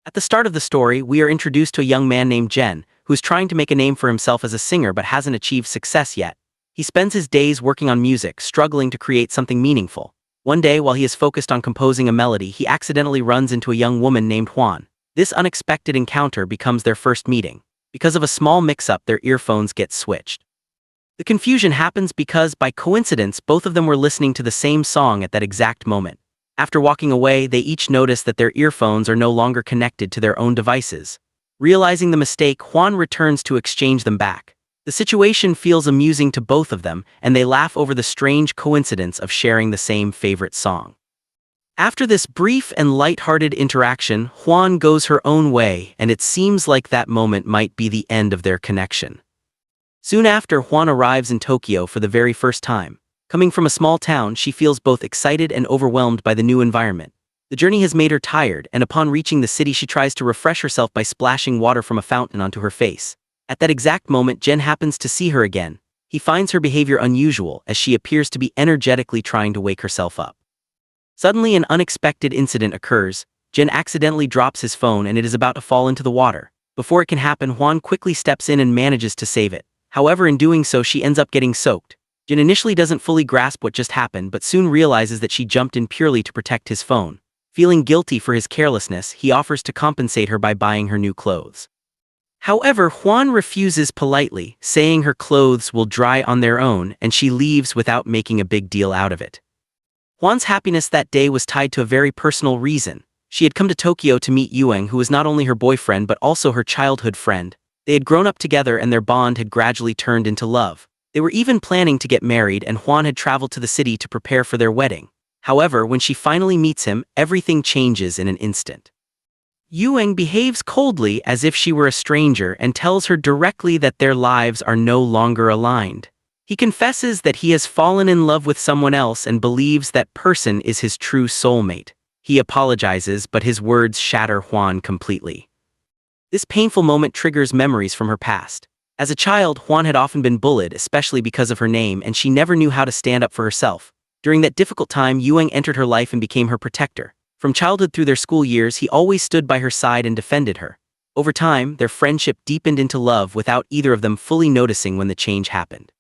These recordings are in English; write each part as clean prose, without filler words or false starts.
At the start of the story, we are introduced to a young man named Jen, who's trying to make a name for himself as a singer but hasn't achieved success yet. He spends his days working on music, struggling to create something meaningful. One day, while he is focused on composing a melody, he accidentally runs into a young woman named Juan. This unexpected encounter becomes their first meeting. Because of a small mix-up, their earphones get switched. The confusion happens because, by coincidence, both of them were listening to the same song at that exact moment. After walking away, they each notice that their earphones are no longer connected to their own devices. Realizing the mistake, Juan returns to exchange them back. The situation feels amusing to both of them, and they laugh over the strange coincidence of sharing the same favorite song. After this brief and light-hearted interaction, Juan goes her own way, and it seems like that moment might be the end of their connection. Soon after, Juan arrives in Tokyo for the very first time. Coming from a small town, she feels both excited and overwhelmed by the new environment. The journey has made her tired, and upon reaching the city she tries to refresh herself by splashing water from a fountain onto her face. At that exact moment, Jen happens to see her again. He finds her behavior unusual, as she appears to be energetically trying to wake herself up. Suddenly, an unexpected incident occurs. Jen accidentally drops his phone and it is about to fall into the water. Before it can happen, Juan quickly steps in and manages to save it. However, in doing so, she ends up getting soaked. Jen initially doesn't fully grasp what just happened, but soon realizes that she jumped in purely to protect his phone. Feeling guilty for his carelessness, he offers to compensate her by buying her new clothes. However, Juan refuses politely, saying her clothes will dry on their own, and she leaves without making a big deal out of it. Juan's happiness that day was tied to a very personal reason. She had come to Tokyo to meet Yueng, who was not only her boyfriend but also her childhood friend. They had grown up together and their bond had gradually turned into love. They were even planning to get married, and Juan had traveled to the city to prepare for their wedding. However, when she finally meets him, everything changes in an instant. Yueng behaves coldly as if she were a stranger and tells her directly that their lives are no longer aligned. He confesses that he has fallen in love with someone else and believes that person is his true soulmate. He apologizes, but his words shatter Juan completely. This painful moment triggers memories from her past. As a child, Juan had often been bullied, especially because of her name, and she never knew how to stand up for herself. During that difficult time, Yueng entered her life and became her protector. From childhood through their school years, he always stood by her side and defended her. Over time, their friendship deepened into love without either of them fully noticing when the change happened.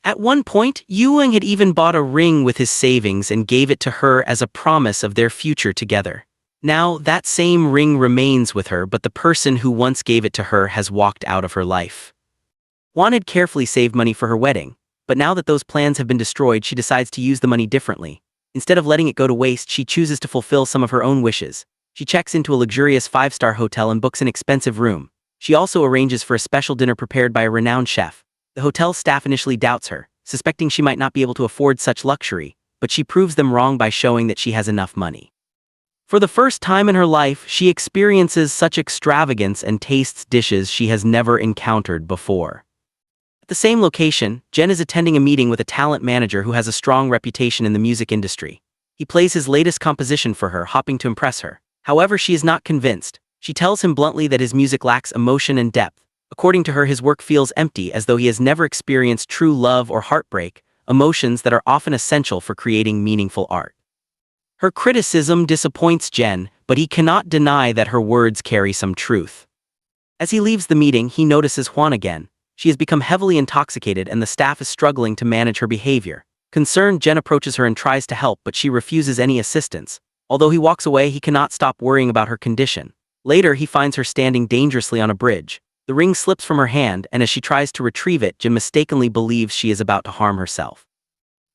At one point, Yueng had even bought a ring with his savings and gave it to her as a promise of their future together. Now, that same ring remains with her, but the person who once gave it to her has walked out of her life. Juan had carefully saved money for her wedding, but now that those plans have been destroyed, she decides to use the money differently. Instead of letting it go to waste, she chooses to fulfill some of her own wishes. She checks into a luxurious 5-star hotel and books an expensive room. She also arranges for a special dinner prepared by a renowned chef. The hotel staff initially doubts her, suspecting she might not be able to afford such luxury, but she proves them wrong by showing that she has enough money. For the first time in her life, she experiences such extravagance and tastes dishes she has never encountered before. At the same location, Jen is attending a meeting with a talent manager who has a strong reputation in the music industry. He plays his latest composition for her, hoping to impress her. However, she is not convinced. She tells him bluntly that his music lacks emotion and depth. According to her, his work feels empty, as though he has never experienced true love or heartbreak, emotions that are often essential for creating meaningful art. Her criticism disappoints Jen, but he cannot deny that her words carry some truth. As he leaves the meeting, he notices Juan again. She has become heavily intoxicated and the staff is struggling to manage her behavior. Concerned, Jen approaches her and tries to help, but she refuses any assistance. Although he walks away, he cannot stop worrying about her condition. Later, he finds her standing dangerously on a bridge. The ring slips from her hand, and as she tries to retrieve it, Jen mistakenly believes she is about to harm herself.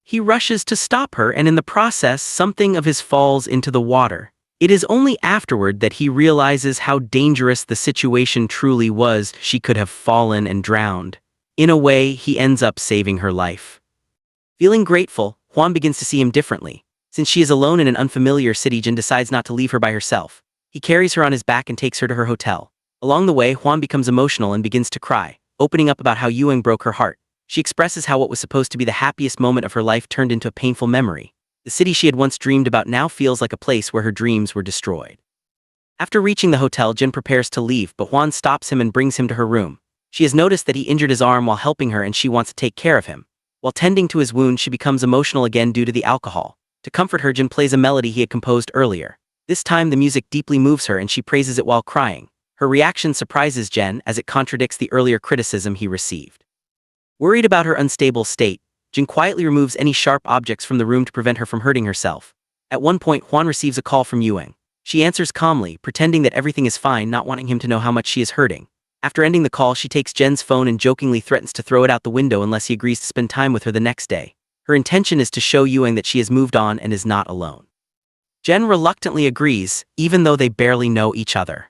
He rushes to stop her, and in the process, something of his falls into the water. It is only afterward that he realizes how dangerous the situation truly was. She could have fallen and drowned. In a way, he ends up saving her life. Feeling grateful, Juan begins to see him differently. Since she is alone in an unfamiliar city, Jen decides not to leave her by herself. He carries her on his back and takes her to her hotel. Along the way, Juan becomes emotional and begins to cry, opening up about how Yueng broke her heart. She expresses how what was supposed to be the happiest moment of her life turned into a painful memory. The city she had once dreamed about now feels like a place where her dreams were destroyed. After reaching the hotel, Jen prepares to leave, but Juan stops him and brings him to her room. She has noticed that he injured his arm while helping her and she wants to take care of him. While tending to his wound, she becomes emotional again due to the alcohol. To comfort her, Jen plays a melody he had composed earlier. This time the music deeply moves her and she praises it while crying. Her reaction surprises Jen as it contradicts the earlier criticism he received. Worried about her unstable state, Jen quietly removes any sharp objects from the room to prevent her from hurting herself. At one point, Juan receives a call from Yueng. She answers calmly, pretending that everything is fine, not wanting him to know how much she is hurting. After ending the call, she takes Jen's phone and jokingly threatens to throw it out the window unless he agrees to spend time with her the next day. Her intention is to show Yueng that she has moved on and is not alone. Jen reluctantly agrees, even though they barely know each other.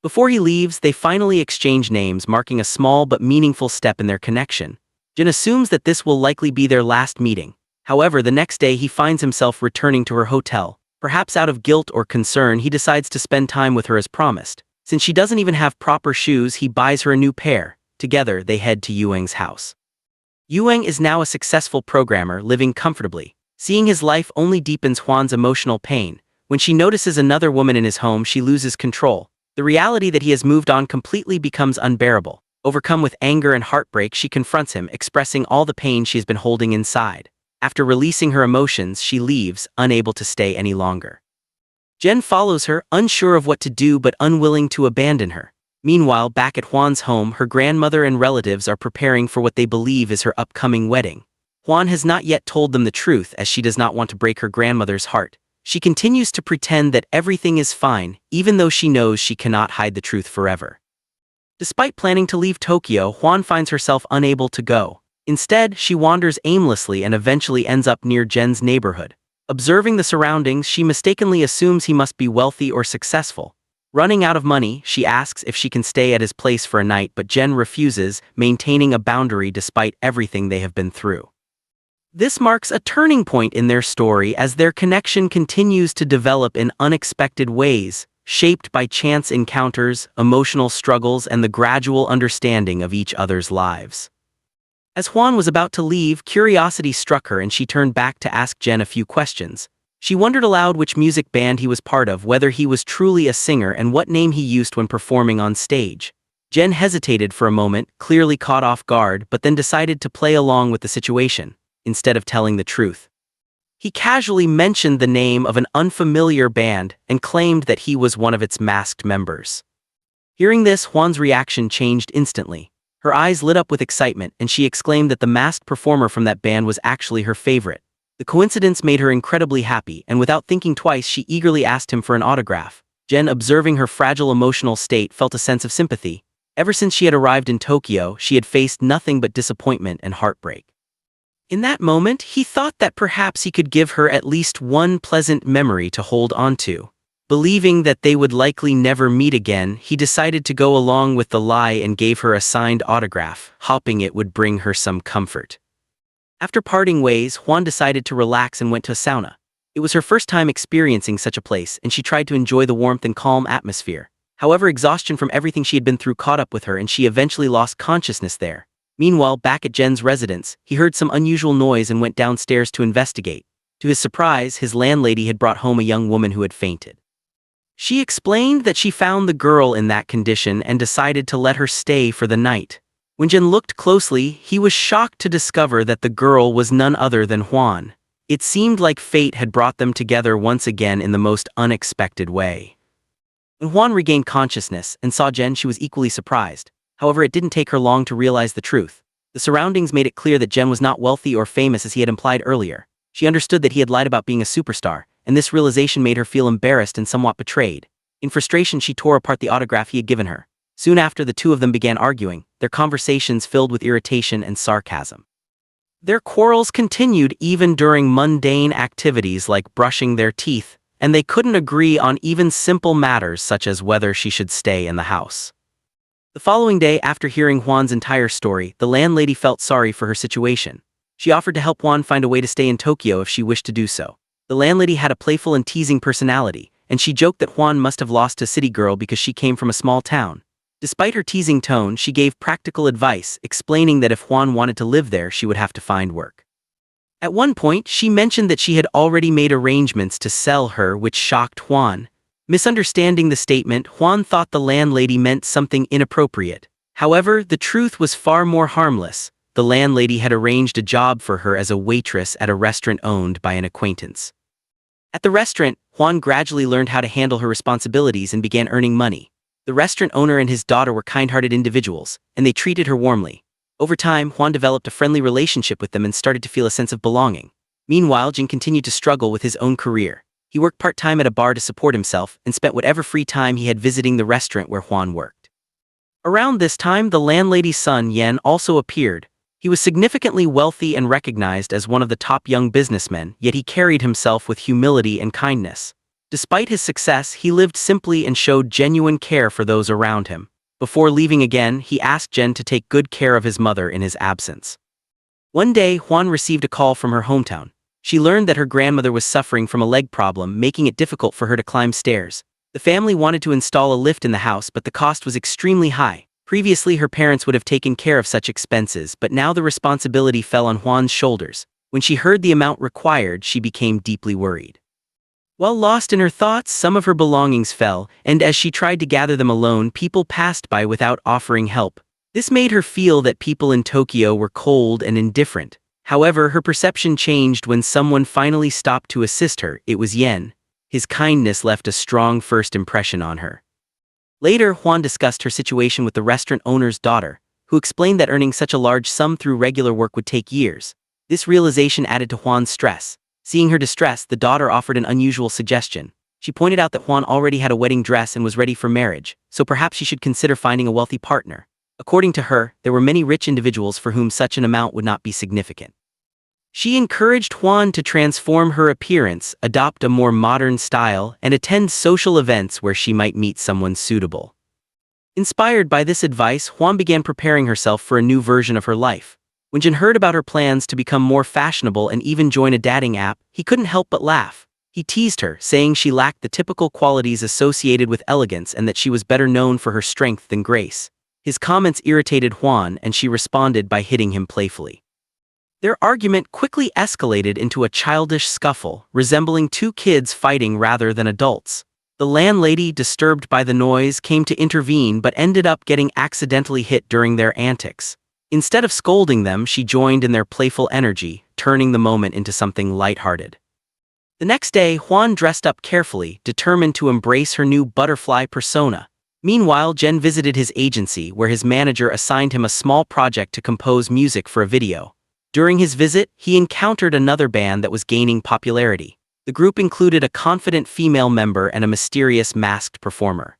Before he leaves, they finally exchange names, marking a small but meaningful step in their connection. Jen assumes that this will likely be their last meeting. However, the next day he finds himself returning to her hotel. Perhaps out of guilt or concern, he decides to spend time with her as promised. Since she doesn't even have proper shoes, he buys her a new pair. Together, they head to Yueng's house. Yueng is now a successful programmer, living comfortably. Seeing his life only deepens Juan's emotional pain. When she notices another woman in his home, she loses control. The reality that he has moved on completely becomes unbearable. Overcome with anger and heartbreak, she confronts him, expressing all the pain she has been holding inside. After releasing her emotions, she leaves, unable to stay any longer. Jen follows her, unsure of what to do but unwilling to abandon her. Meanwhile, back at Juan's home, her grandmother and relatives are preparing for what they believe is her upcoming wedding. Juan has not yet told them the truth, as she does not want to break her grandmother's heart. She continues to pretend that everything is fine, even though she knows she cannot hide the truth forever. Despite planning to leave Tokyo, Juan finds herself unable to go. Instead, she wanders aimlessly and eventually ends up near Jen's neighborhood. Observing the surroundings, she mistakenly assumes he must be wealthy or successful. Running out of money, she asks if she can stay at his place for a night, but Jen refuses, maintaining a boundary despite everything they have been through. This marks a turning point in their story as their connection continues to develop in unexpected ways, shaped by chance encounters, emotional struggles, and the gradual understanding of each other's lives. As Juan was about to leave, curiosity struck her and she turned back to ask Jen a few questions. She wondered aloud which music band he was part of, whether he was truly a singer, and what name he used when performing on stage. Jen hesitated for a moment, clearly caught off guard, but then decided to play along with the situation, instead of telling the truth. He casually mentioned the name of an unfamiliar band and claimed that he was one of its masked members. Hearing this, Juan's reaction changed instantly. Her eyes lit up with excitement, and she exclaimed that the masked performer from that band was actually her favorite. The coincidence made her incredibly happy, and without thinking twice, she eagerly asked him for an autograph. Jen, observing her fragile emotional state, felt a sense of sympathy. Ever since she had arrived in Tokyo, she had faced nothing but disappointment and heartbreak. In that moment, he thought that perhaps he could give her at least one pleasant memory to hold onto. Believing that they would likely never meet again, he decided to go along with the lie and gave her a signed autograph, hoping it would bring her some comfort. After parting ways, Juan decided to relax and went to a sauna. It was her first time experiencing such a place, and she tried to enjoy the warmth and calm atmosphere. However, exhaustion from everything she had been through caught up with her and she eventually lost consciousness there. Meanwhile, back at Jen's residence, he heard some unusual noise and went downstairs to investigate. To his surprise, his landlady had brought home a young woman who had fainted. She explained that she found the girl in that condition and decided to let her stay for the night. When Jen looked closely, he was shocked to discover that the girl was none other than Juan. It seemed like fate had brought them together once again in the most unexpected way. When Juan regained consciousness and saw Jen, she was equally surprised. However, it didn't take her long to realize the truth. The surroundings made it clear that Jen was not wealthy or famous as he had implied earlier. She understood that he had lied about being a superstar, and this realization made her feel embarrassed and somewhat betrayed. In frustration, she tore apart the autograph he had given her. Soon after, the two of them began arguing, their conversations filled with irritation and sarcasm. Their quarrels continued even during mundane activities like brushing their teeth, and they couldn't agree on even simple matters such as whether she should stay in the house. The following day, after hearing Juan's entire story, the landlady felt sorry for her situation. She offered to help Juan find a way to stay in Tokyo if she wished to do so. The landlady had a playful and teasing personality, and she joked that Juan must have lost a city girl because she came from a small town. Despite her teasing tone, she gave practical advice, explaining that if Juan wanted to live there, she would have to find work. At one point, she mentioned that she had already made arrangements to sell her, which shocked Juan. Misunderstanding the statement, Juan thought the landlady meant something inappropriate. However, the truth was far more harmless. The landlady had arranged a job for her as a waitress at a restaurant owned by an acquaintance. At the restaurant, Juan gradually learned how to handle her responsibilities and began earning money. The restaurant owner and his daughter were kind-hearted individuals, and they treated her warmly. Over time, Juan developed a friendly relationship with them and started to feel a sense of belonging. Meanwhile, Jin continued to struggle with his own career. He worked part-time at a bar to support himself and spent whatever free time he had visiting the restaurant where Juan worked. Around this time, the landlady's son, Yen, also appeared. He was significantly wealthy and recognized as one of the top young businessmen, yet he carried himself with humility and kindness. Despite his success, he lived simply and showed genuine care for those around him. Before leaving again, he asked Jen to take good care of his mother in his absence. One day, Juan received a call from her hometown. She learned that her grandmother was suffering from a leg problem, making it difficult for her to climb stairs. The family wanted to install a lift in the house, but the cost was extremely high. Previously, her parents would have taken care of such expenses, but now the responsibility fell on Juan's shoulders. When she heard the amount required, she became deeply worried. While lost in her thoughts, some of her belongings fell, and as she tried to gather them alone, people passed by without offering help. This made her feel that people in Tokyo were cold and indifferent. However, her perception changed when someone finally stopped to assist her. It was Yen. His kindness left a strong first impression on her. Later, Juan discussed her situation with the restaurant owner's daughter, who explained that earning such a large sum through regular work would take years. This realization added to Juan's stress. Seeing her distress, the daughter offered an unusual suggestion. She pointed out that Juan already had a wedding dress and was ready for marriage, so perhaps she should consider finding a wealthy partner. According to her, there were many rich individuals for whom such an amount would not be significant. She encouraged Juan to transform her appearance, adopt a more modern style, and attend social events where she might meet someone suitable. Inspired by this advice, Juan began preparing herself for a new version of her life. When Jin heard about her plans to become more fashionable and even join a dating app, he couldn't help but laugh. He teased her, saying she lacked the typical qualities associated with elegance and that she was better known for her strength than grace. His comments irritated Juan, and she responded by hitting him playfully. Their argument quickly escalated into a childish scuffle, resembling two kids fighting rather than adults. The landlady, disturbed by the noise, came to intervene but ended up getting accidentally hit during their antics. Instead of scolding them, she joined in their playful energy, turning the moment into something lighthearted. The next day, Juan dressed up carefully, determined to embrace her new butterfly persona. Meanwhile, Jen visited his agency, where his manager assigned him a small project to compose music for a video. During his visit, he encountered another band that was gaining popularity. The group included a confident female member and a mysterious masked performer.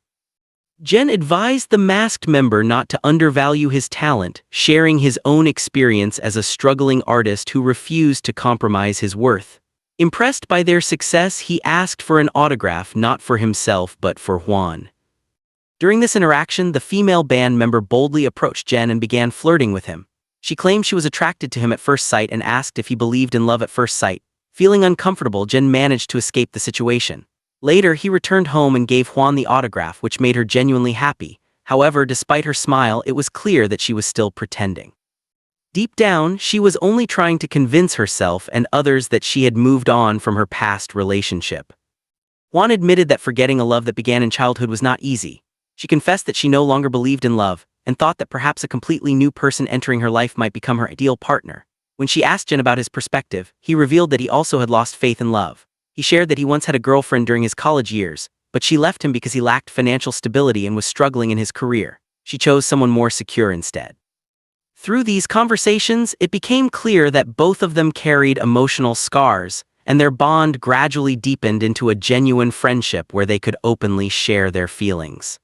Jen advised the masked member not to undervalue his talent, sharing his own experience as a struggling artist who refused to compromise his worth. Impressed by their success, he asked for an autograph not for himself but for Juan. During this interaction, the female band member boldly approached Jen and began flirting with him. She claimed she was attracted to him at first sight and asked if he believed in love at first sight. Feeling uncomfortable, Jen managed to escape the situation. Later, he returned home and gave Juan the autograph, which made her genuinely happy. However, despite her smile, it was clear that she was still pretending. Deep down, she was only trying to convince herself and others that she had moved on from her past relationship. Juan admitted that forgetting a love that began in childhood was not easy. She confessed that she no longer believed in love, and thought that perhaps a completely new person entering her life might become her ideal partner. When she asked Jen about his perspective, he revealed that he also had lost faith in love. He shared that he once had a girlfriend during his college years, but she left him because he lacked financial stability and was struggling in his career. She chose someone more secure instead. Through these conversations, it became clear that both of them carried emotional scars, and their bond gradually deepened into a genuine friendship where they could openly share their feelings.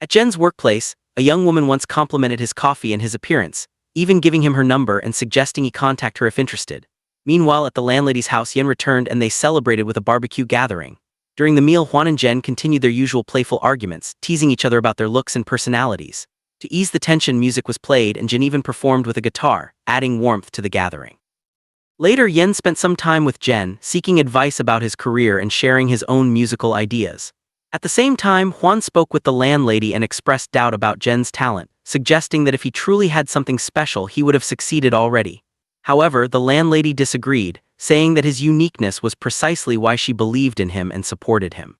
At Jen's workplace, a young woman once complimented his coffee and his appearance, even giving him her number and suggesting he contact her if interested. Meanwhile, at the landlady's house, Yen returned and they celebrated with a barbecue gathering. During the meal, Juan and Jen continued their usual playful arguments, teasing each other about their looks and personalities. To ease the tension, music was played and Jen even performed with a guitar, adding warmth to the gathering. Later, Yen spent some time with Jen, seeking advice about his career and sharing his own musical ideas. At the same time, Juan spoke with the landlady and expressed doubt about Jen's talent, suggesting that if he truly had something special, he would have succeeded already. However, the landlady disagreed, saying that his uniqueness was precisely why she believed in him and supported him.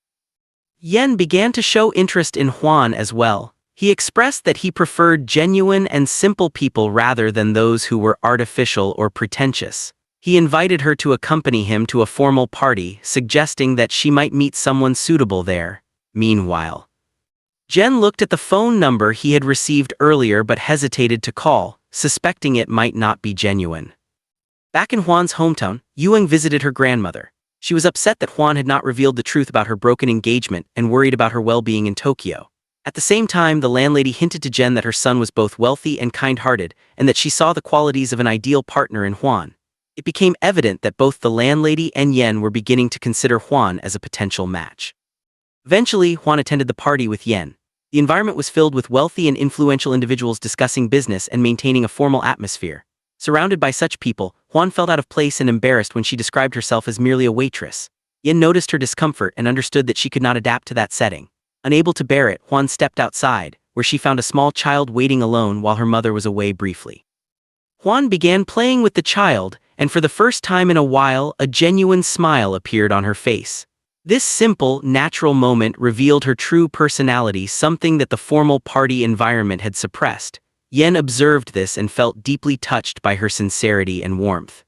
Yen began to show interest in Juan as well. He expressed that he preferred genuine and simple people rather than those who were artificial or pretentious. He invited her to accompany him to a formal party, suggesting that she might meet someone suitable there. Meanwhile, Jen looked at the phone number he had received earlier but hesitated to call, suspecting it might not be genuine. Back in Juan's hometown, Yueng visited her grandmother. She was upset that Juan had not revealed the truth about her broken engagement and worried about her well-being in Tokyo. At the same time, the landlady hinted to Jen that her son was both wealthy and kind-hearted, and that she saw the qualities of an ideal partner in Juan. It became evident that both the landlady and Yen were beginning to consider Juan as a potential match. Eventually, Juan attended the party with Yen. The environment was filled with wealthy and influential individuals discussing business and maintaining a formal atmosphere. Surrounded by such people, Juan felt out of place and embarrassed when she described herself as merely a waitress. Yen noticed her discomfort and understood that she could not adapt to that setting. Unable to bear it, Juan stepped outside, where she found a small child waiting alone while her mother was away briefly. Juan began playing with the child, and for the first time in a while, a genuine smile appeared on her face. This simple, natural moment revealed her true personality, something that the formal party environment had suppressed. Yen observed this and felt deeply touched by her sincerity and warmth.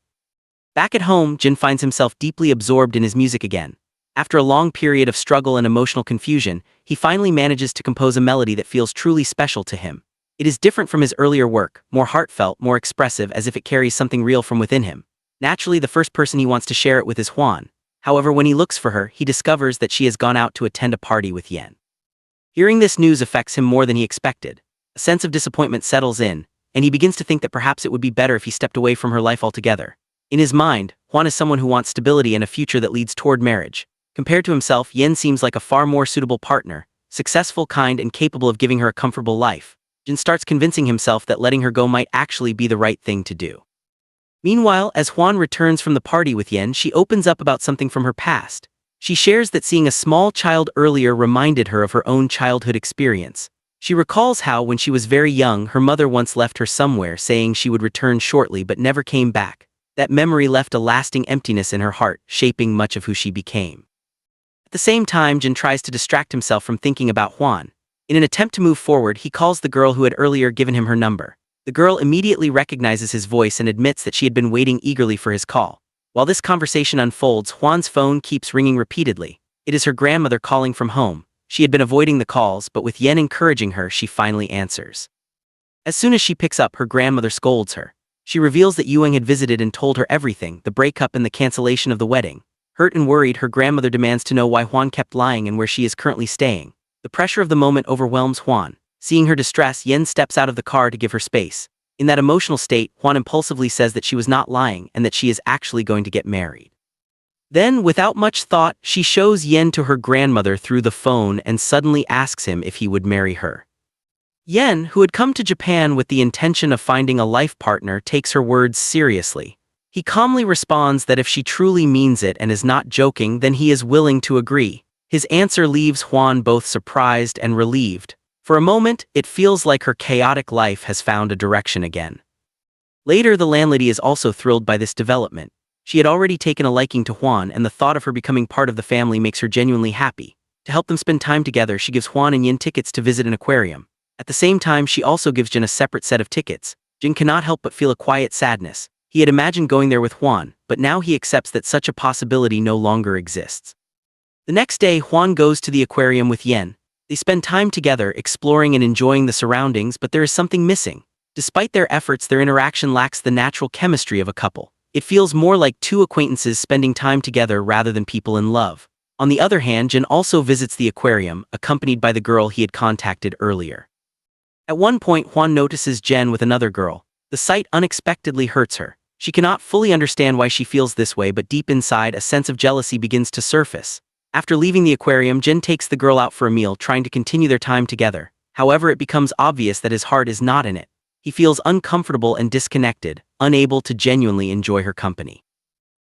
Back at home, Jin finds himself deeply absorbed in his music again. After a long period of struggle and emotional confusion, he finally manages to compose a melody that feels truly special to him. It is different from his earlier work, more heartfelt, more expressive, as if it carries something real from within him. Naturally, the first person he wants to share it with is Juan. However, when he looks for her, he discovers that she has gone out to attend a party with Yen. Hearing this news affects him more than he expected. A sense of disappointment settles in, and he begins to think that perhaps it would be better if he stepped away from her life altogether. In his mind, Juan is someone who wants stability and a future that leads toward marriage. Compared to himself, Yen seems like a far more suitable partner, successful, kind, and capable of giving her a comfortable life. Jin starts convincing himself that letting her go might actually be the right thing to do. Meanwhile, as Juan returns from the party with Yen, she opens up about something from her past. She shares that seeing a small child earlier reminded her of her own childhood experience. She recalls how, when she was very young, her mother once left her somewhere, saying she would return shortly but never came back. That memory left a lasting emptiness in her heart, shaping much of who she became. At the same time, Jin tries to distract himself from thinking about Juan. In an attempt to move forward, he calls the girl who had earlier given him her number. The girl immediately recognizes his voice and admits that she had been waiting eagerly for his call. While this conversation unfolds, Juan's phone keeps ringing repeatedly. It is her grandmother calling from home. She had been avoiding the calls, but with Yen encouraging her, she finally answers. As soon as she picks up, her grandmother scolds her. She reveals that Yueng had visited and told her everything, the breakup and the cancellation of the wedding. Hurt and worried, her grandmother demands to know why Juan kept lying and where she is currently staying. The pressure of the moment overwhelms Juan. Seeing her distress, Yen steps out of the car to give her space. In that emotional state, Juan impulsively says that she was not lying and that she is actually going to get married. Then, without much thought, she shows Yen to her grandmother through the phone and suddenly asks him if he would marry her. Yen, who had come to Japan with the intention of finding a life partner, takes her words seriously. He calmly responds that if she truly means it and is not joking, then he is willing to agree. His answer leaves Juan both surprised and relieved. For a moment, it feels like her chaotic life has found a direction again. Later, the landlady is also thrilled by this development. She had already taken a liking to Juan, and the thought of her becoming part of the family makes her genuinely happy. To help them spend time together, she gives Juan and Yin tickets to visit an aquarium. At the same time, she also gives Jin a separate set of tickets. Jin cannot help but feel a quiet sadness. He had imagined going there with Juan, but now he accepts that such a possibility no longer exists. The next day, Juan goes to the aquarium with Yen. They spend time together, exploring and enjoying the surroundings, but there is something missing. Despite their efforts, their interaction lacks the natural chemistry of a couple. It feels more like two acquaintances spending time together rather than people in love. On the other hand, Jin also visits the aquarium, accompanied by the girl he had contacted earlier. At one point, Juan notices Jen with another girl. The sight unexpectedly hurts her. She cannot fully understand why she feels this way, but deep inside, a sense of jealousy begins to surface. After leaving the aquarium, Jin takes the girl out for a meal, trying to continue their time together. However, it becomes obvious that his heart is not in it. He feels uncomfortable and disconnected, unable to genuinely enjoy her company.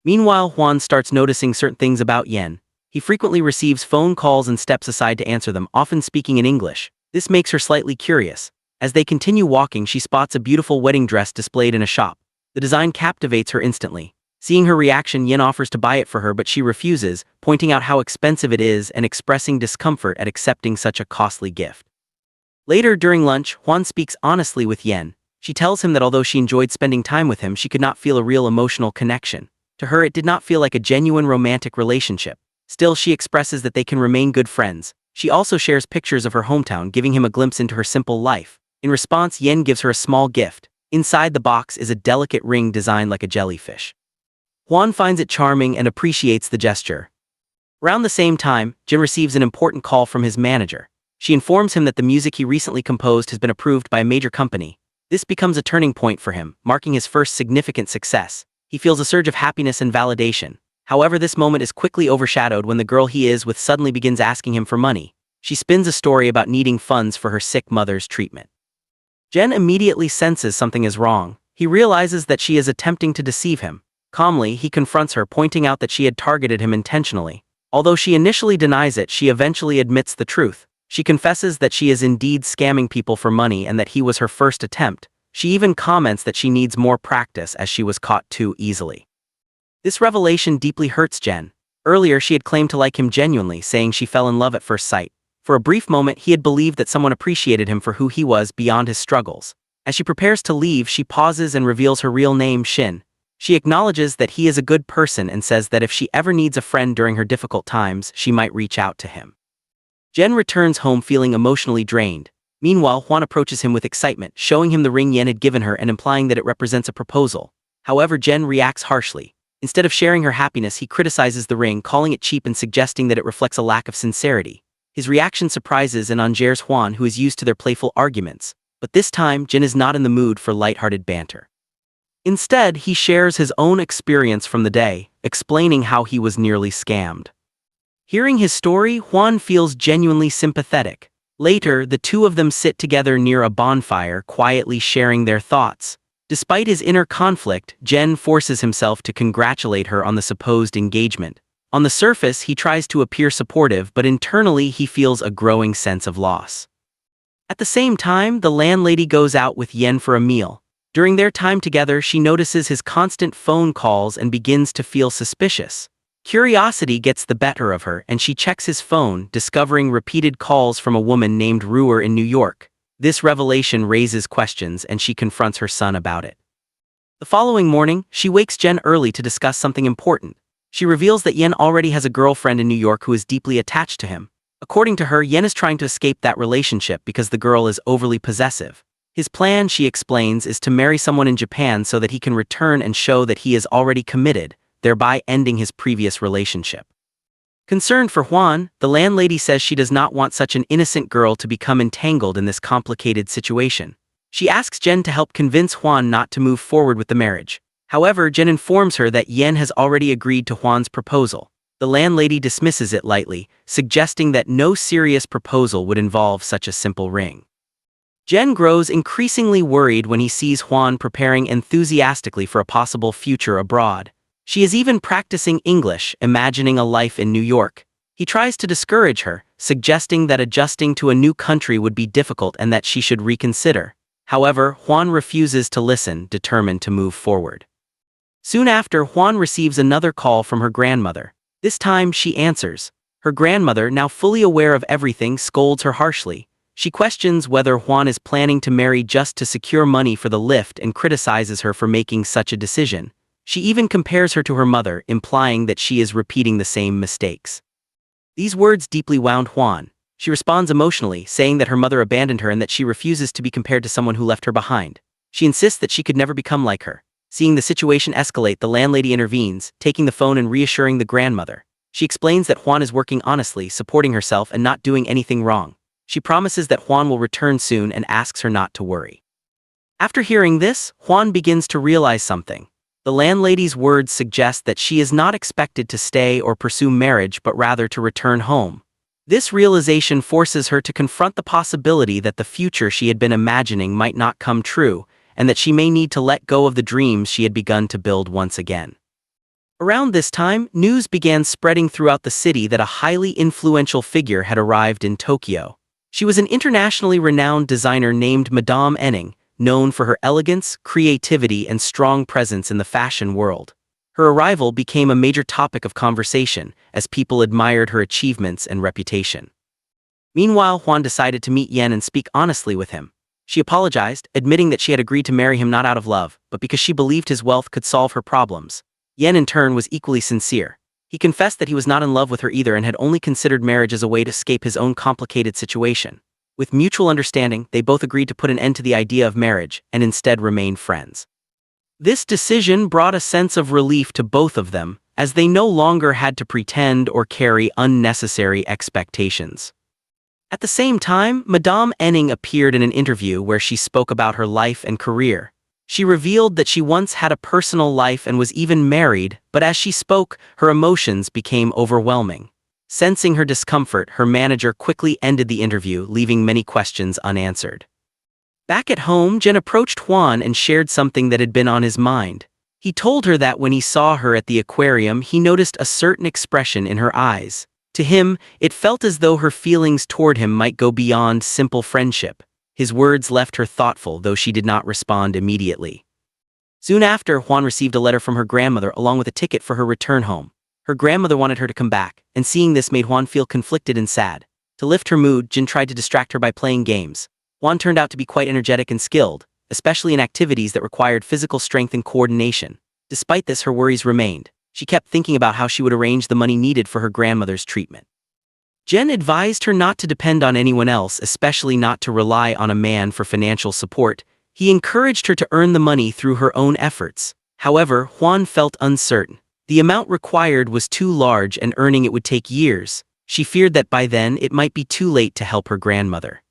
Meanwhile, Juan starts noticing certain things about Yen. He frequently receives phone calls and steps aside to answer them, often speaking in English. This makes her slightly curious. As they continue walking, she spots a beautiful wedding dress displayed in a shop. The design captivates her instantly. Seeing her reaction, Yen offers to buy it for her, but she refuses, pointing out how expensive it is and expressing discomfort at accepting such a costly gift. Later, during lunch, Juan speaks honestly with Yen. She tells him that although she enjoyed spending time with him, she could not feel a real emotional connection. To her, it did not feel like a genuine romantic relationship. Still, she expresses that they can remain good friends. She also shares pictures of her hometown, giving him a glimpse into her simple life. In response, Yen gives her a small gift. Inside the box is a delicate ring designed like a jellyfish. Juan finds it charming and appreciates the gesture. Around the same time, Jin receives an important call from his manager. She informs him that the music he recently composed has been approved by a major company. This becomes a turning point for him, marking his first significant success. He feels a surge of happiness and validation. However, this moment is quickly overshadowed when the girl he is with suddenly begins asking him for money. She spins a story about needing funds for her sick mother's treatment. Jen immediately senses something is wrong. He realizes that she is attempting to deceive him. Calmly, he confronts her, pointing out that she had targeted him intentionally. Although she initially denies it, she eventually admits the truth. She confesses that she is indeed scamming people for money and that he was her first attempt. She even comments that she needs more practice as she was caught too easily. This revelation deeply hurts Jen. Earlier, she had claimed to like him genuinely, saying she fell in love at first sight. For a brief moment, he had believed that someone appreciated him for who he was beyond his struggles. As she prepares to leave, she pauses and reveals her real name, Shin. She acknowledges that he is a good person and says that if she ever needs a friend during her difficult times, she might reach out to him. Jen returns home feeling emotionally drained. Meanwhile, Juan approaches him with excitement, showing him the ring Yen had given her and implying that it represents a proposal. However, Jen reacts harshly. Instead of sharing her happiness, he criticizes the ring, calling it cheap and suggesting that it reflects a lack of sincerity. His reaction surprises and endears Juan, who is used to their playful arguments. But this time, Jen is not in the mood for lighthearted banter. Instead, he shares his own experience from the day, explaining how he was nearly scammed. Hearing his story, Juan feels genuinely sympathetic. Later, the two of them sit together near a bonfire, quietly sharing their thoughts. Despite his inner conflict, Jen forces himself to congratulate her on the supposed engagement. On the surface, he tries to appear supportive, but internally he feels a growing sense of loss. At the same time, the landlady goes out with Yen for a meal. During their time together, she notices his constant phone calls and begins to feel suspicious. Curiosity gets the better of her, and she checks his phone, discovering repeated calls from a woman named Ruer in New York. This revelation raises questions, and she confronts her son about it. The following morning, she wakes Jen early to discuss something important. She reveals that Yen already has a girlfriend in New York who is deeply attached to him. According to her, Yen is trying to escape that relationship because the girl is overly possessive. His plan, she explains, is to marry someone in Japan so that he can return and show that he is already committed, thereby ending his previous relationship. Concerned for Juan, the landlady says she does not want such an innocent girl to become entangled in this complicated situation. She asks Jen to help convince Juan not to move forward with the marriage. However, Jen informs her that Yen has already agreed to Juan's proposal. The landlady dismisses it lightly, suggesting that no serious proposal would involve such a simple ring. Jen grows increasingly worried when he sees Juan preparing enthusiastically for a possible future abroad. She is even practicing English, imagining a life in New York. He tries to discourage her, suggesting that adjusting to a new country would be difficult and that she should reconsider. However, Juan refuses to listen, determined to move forward. Soon after, Juan receives another call from her grandmother. This time, she answers. Her grandmother, now fully aware of everything, scolds her harshly. She questions whether Juan is planning to marry just to secure money for the lift and criticizes her for making such a decision. She even compares her to her mother, implying that she is repeating the same mistakes. These words deeply wound Juan. She responds emotionally, saying that her mother abandoned her and that she refuses to be compared to someone who left her behind. She insists that she could never become like her. Seeing the situation escalate, the landlady intervenes, taking the phone and reassuring the grandmother. She explains that Juan is working honestly, supporting herself and not doing anything wrong. She promises that Juan will return soon and asks her not to worry. After hearing this, Juan begins to realize something. The landlady's words suggest that she is not expected to stay or pursue marriage but rather to return home. This realization forces her to confront the possibility that the future she had been imagining might not come true, and that she may need to let go of the dreams she had begun to build once again. Around this time, news began spreading throughout the city that a highly influential figure had arrived in Tokyo. She was an internationally renowned designer named Madame Enning, known for her elegance, creativity, and strong presence in the fashion world. Her arrival became a major topic of conversation, as people admired her achievements and reputation. Meanwhile, Juan decided to meet Yen and speak honestly with him. She apologized, admitting that she had agreed to marry him not out of love, but because she believed his wealth could solve her problems. Yen in turn was equally sincere. He confessed that he was not in love with her either and had only considered marriage as a way to escape his own complicated situation. With mutual understanding, they both agreed to put an end to the idea of marriage and instead remain friends. This decision brought a sense of relief to both of them, as they no longer had to pretend or carry unnecessary expectations. At the same time, Madame Enning appeared in an interview where she spoke about her life and career. She revealed that she once had a personal life and was even married, but as she spoke, her emotions became overwhelming. Sensing her discomfort, her manager quickly ended the interview, leaving many questions unanswered. Back at home, Jen approached Juan and shared something that had been on his mind. He told her that when he saw her at the aquarium, he noticed a certain expression in her eyes. To him, it felt as though her feelings toward him might go beyond simple friendship. His words left her thoughtful, though she did not respond immediately. Soon after, Juan received a letter from her grandmother along with a ticket for her return home. Her grandmother wanted her to come back, and seeing this made Juan feel conflicted and sad. To lift her mood, Jin tried to distract her by playing games. Juan turned out to be quite energetic and skilled, especially in activities that required physical strength and coordination. Despite this, her worries remained. She kept thinking about how she would arrange the money needed for her grandmother's treatment. Jen advised her not to depend on anyone else, especially not to rely on a man for financial support. He encouraged her to earn the money through her own efforts. However, Juan felt uncertain. The amount required was too large and earning it would take years. She feared that by then it might be too late to help her grandmother.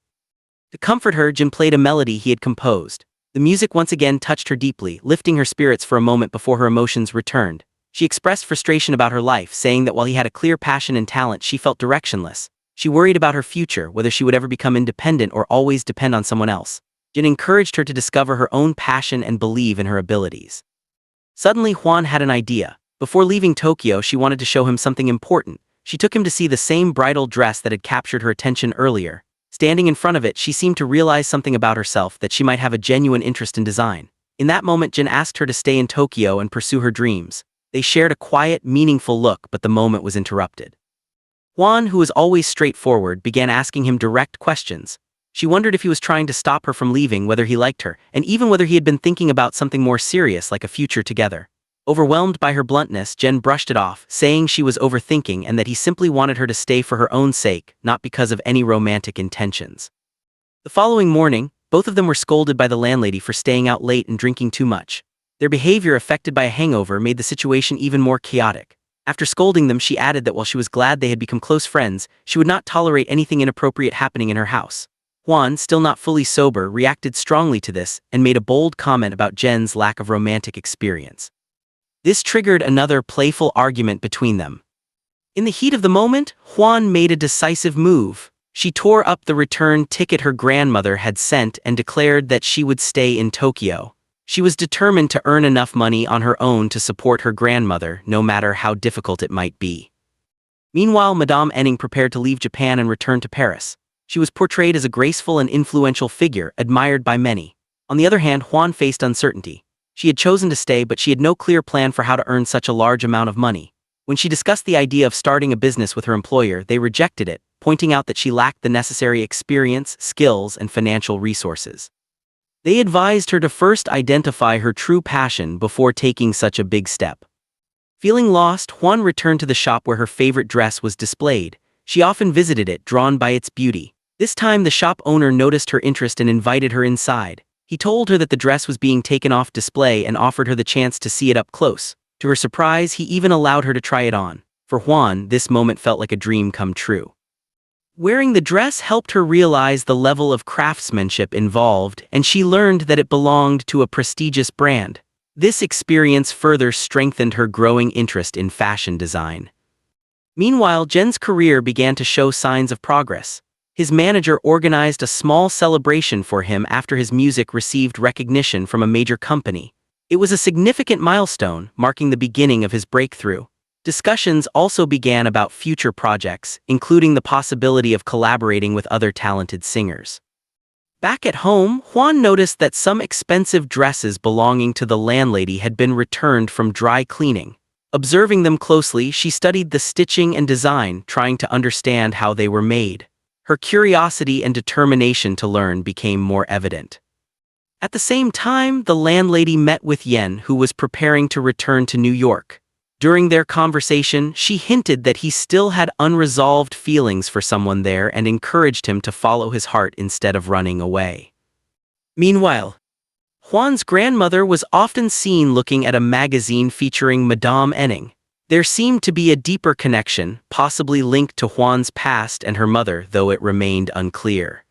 To comfort her, Jin played a melody he had composed. The music once again touched her deeply, lifting her spirits for a moment before her emotions returned. She expressed frustration about her life, saying that while he had a clear passion and talent, she felt directionless. She worried about her future, whether she would ever become independent or always depend on someone else. Jin encouraged her to discover her own passion and believe in her abilities. Suddenly, Juan had an idea. Before leaving Tokyo, she wanted to show him something important. She took him to see the same bridal dress that had captured her attention earlier. Standing in front of it, she seemed to realize something about herself, that she might have a genuine interest in design. In that moment, Jin asked her to stay in Tokyo and pursue her dreams. They shared a quiet, meaningful look, but the moment was interrupted. Juan, who was always straightforward, began asking him direct questions. She wondered if he was trying to stop her from leaving, whether he liked her, and even whether he had been thinking about something more serious like a future together. Overwhelmed by her bluntness, Jen brushed it off, saying she was overthinking and that he simply wanted her to stay for her own sake, not because of any romantic intentions. The following morning, both of them were scolded by the landlady for staying out late and drinking too much. Their behavior, affected by a hangover, made the situation even more chaotic. After scolding them, she added that while she was glad they had become close friends, she would not tolerate anything inappropriate happening in her house. Juan, still not fully sober, reacted strongly to this and made a bold comment about Jen's lack of romantic experience. This triggered another playful argument between them. In the heat of the moment, Juan made a decisive move. She tore up the return ticket her grandmother had sent and declared that she would stay in Tokyo. She was determined to earn enough money on her own to support her grandmother, no matter how difficult it might be. Meanwhile, Madame Enning prepared to leave Japan and return to Paris. She was portrayed as a graceful and influential figure, admired by many. On the other hand, Juan faced uncertainty. She had chosen to stay, but she had no clear plan for how to earn such a large amount of money. When she discussed the idea of starting a business with her employer, they rejected it, pointing out that she lacked the necessary experience, skills, and financial resources. They advised her to first identify her true passion before taking such a big step. Feeling lost, Juan returned to the shop where her favorite dress was displayed. She often visited it, drawn by its beauty. This time, the shop owner noticed her interest and invited her inside. He told her that the dress was being taken off display and offered her the chance to see it up close. To her surprise, he even allowed her to try it on. For Juan, this moment felt like a dream come true. Wearing the dress helped her realize the level of craftsmanship involved, and she learned that it belonged to a prestigious brand. This experience further strengthened her growing interest in fashion design. Meanwhile, Jen's career began to show signs of progress. His manager organized a small celebration for him after his music received recognition from a major company. It was a significant milestone, marking the beginning of his breakthrough. Discussions also began about future projects, including the possibility of collaborating with other talented singers. Back at home, Juan noticed that some expensive dresses belonging to the landlady had been returned from dry cleaning. Observing them closely, she studied the stitching and design, trying to understand how they were made. Her curiosity and determination to learn became more evident. At the same time, the landlady met with Yen, who was preparing to return to New York. During their conversation, she hinted that he still had unresolved feelings for someone there and encouraged him to follow his heart instead of running away. Meanwhile, Juan's grandmother was often seen looking at a magazine featuring Madame Enning. There seemed to be a deeper connection, possibly linked to Juan's past and her mother, though it remained unclear.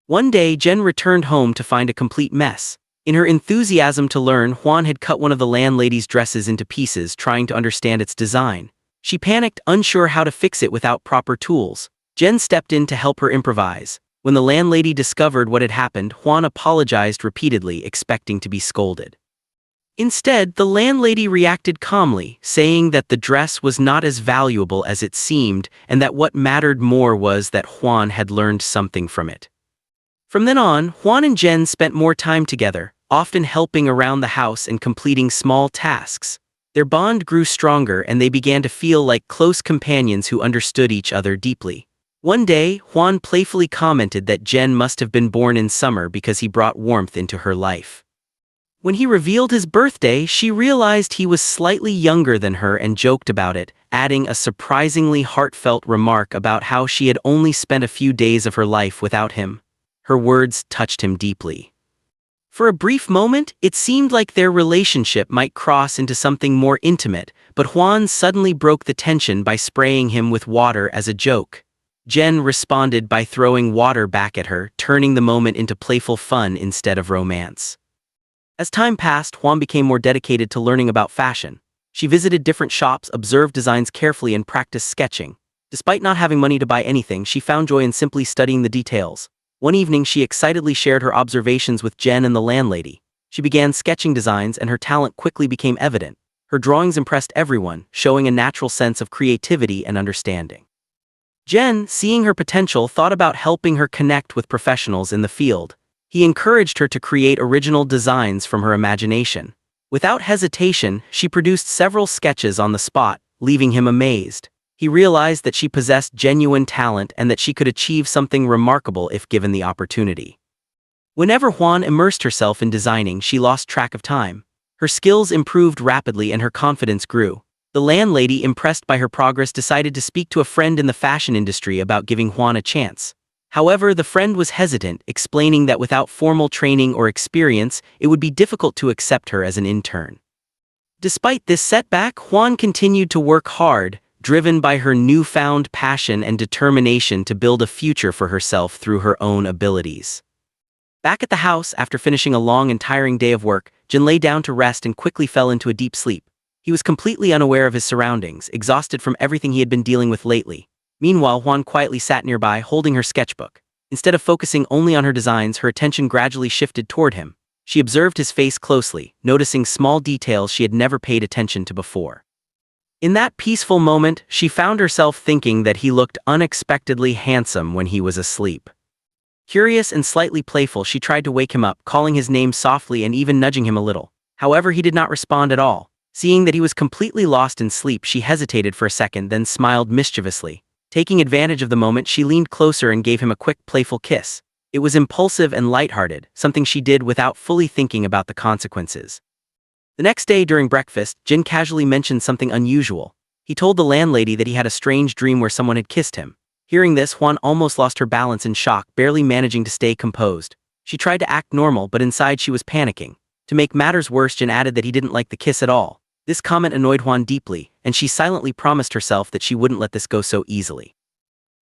One day, Jen returned home to find a complete mess. In her enthusiasm to learn, Juan had cut one of the landlady's dresses into pieces, trying to understand its design. She panicked, unsure how to fix it without proper tools. Jen stepped in to help her improvise. When the landlady discovered what had happened, Juan apologized repeatedly, expecting to be scolded. Instead, the landlady reacted calmly, saying that the dress was not as valuable as it seemed and that what mattered more was that Juan had learned something from it. From then on, Juan and Jen spent more time together, often helping around the house and completing small tasks. Their bond grew stronger and they began to feel like close companions who understood each other deeply. One day, Juan playfully commented that Jen must have been born in summer because he brought warmth into her life. When he revealed his birthday, she realized he was slightly younger than her and joked about it, adding a surprisingly heartfelt remark about how she had only spent a few days of her life without him. Her words touched him deeply. For a brief moment, it seemed like their relationship might cross into something more intimate, but Juan suddenly broke the tension by spraying him with water as a joke. Jen responded by throwing water back at her, turning the moment into playful fun instead of romance. As time passed, Juan became more dedicated to learning about fashion. She visited different shops, observed designs carefully, and practiced sketching. Despite not having money to buy anything, she found joy in simply studying the details. One evening, she excitedly shared her observations with Jen and the landlady. She began sketching designs, and her talent quickly became evident. Her drawings impressed everyone, showing a natural sense of creativity and understanding. Jen, seeing her potential, thought about helping her connect with professionals in the field. He encouraged her to create original designs from her imagination. Without hesitation, she produced several sketches on the spot, leaving him amazed. He realized that she possessed genuine talent and that she could achieve something remarkable if given the opportunity. Whenever Juan immersed herself in designing, she lost track of time. Her skills improved rapidly and her confidence grew. The landlady, impressed by her progress, decided to speak to a friend in the fashion industry about giving Juan a chance. However, the friend was hesitant, explaining that without formal training or experience, it would be difficult to accept her as an intern. Despite this setback, Juan continued to work hard, driven by her newfound passion and determination to build a future for herself through her own abilities. Back at the house, after finishing a long and tiring day of work, Jin lay down to rest and quickly fell into a deep sleep. He was completely unaware of his surroundings, exhausted from everything he had been dealing with lately. Meanwhile, Juan quietly sat nearby, holding her sketchbook. Instead of focusing only on her designs, her attention gradually shifted toward him. She observed his face closely, noticing small details she had never paid attention to before. In that peaceful moment, she found herself thinking that he looked unexpectedly handsome when he was asleep. Curious and slightly playful, she tried to wake him up, calling his name softly and even nudging him a little. However, he did not respond at all. Seeing that he was completely lost in sleep, she hesitated for a second, then smiled mischievously. Taking advantage of the moment, she leaned closer and gave him a quick, playful kiss. It was impulsive and lighthearted, something she did without fully thinking about the consequences. The next day during breakfast, Jin casually mentioned something unusual. He told the landlady that he had a strange dream where someone had kissed him. Hearing this, Juan almost lost her balance in shock, barely managing to stay composed. She tried to act normal, but inside she was panicking. To make matters worse, Jin added that he didn't like the kiss at all. This comment annoyed Juan deeply, and she silently promised herself that she wouldn't let this go so easily.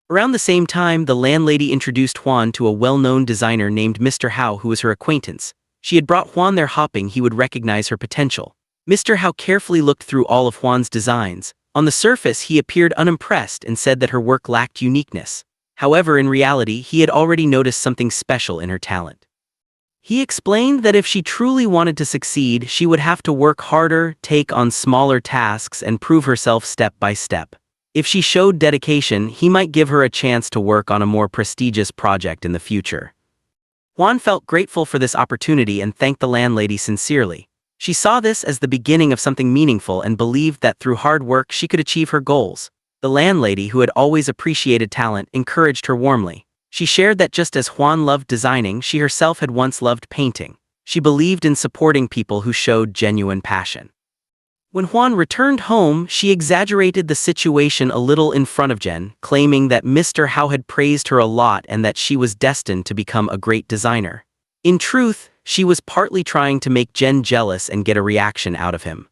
Around the same time, the landlady introduced Juan to a well-known designer named Mr. Hao, who was her acquaintance. She had brought Juan there hoping he would recognize her potential. Mr. Hao carefully looked through all of Juan's designs. On the surface, he appeared unimpressed and said that her work lacked uniqueness. However, in reality, he had already noticed something special in her talent. He explained that if she truly wanted to succeed, she would have to work harder, take on smaller tasks, and prove herself step by step. If she showed dedication, he might give her a chance to work on a more prestigious project in the future. Juan felt grateful for this opportunity and thanked the landlady sincerely. She saw this as the beginning of something meaningful and believed that through hard work she could achieve her goals. The landlady, who had always appreciated talent, encouraged her warmly. She shared that just as Juan loved designing, she herself had once loved painting. She believed in supporting people who showed genuine passion. When Juan returned home, she exaggerated the situation a little in front of Jen, claiming that Mr. Hao had praised her a lot and that she was destined to become a great designer. In truth, she was partly trying to make Jen jealous and get a reaction out of him.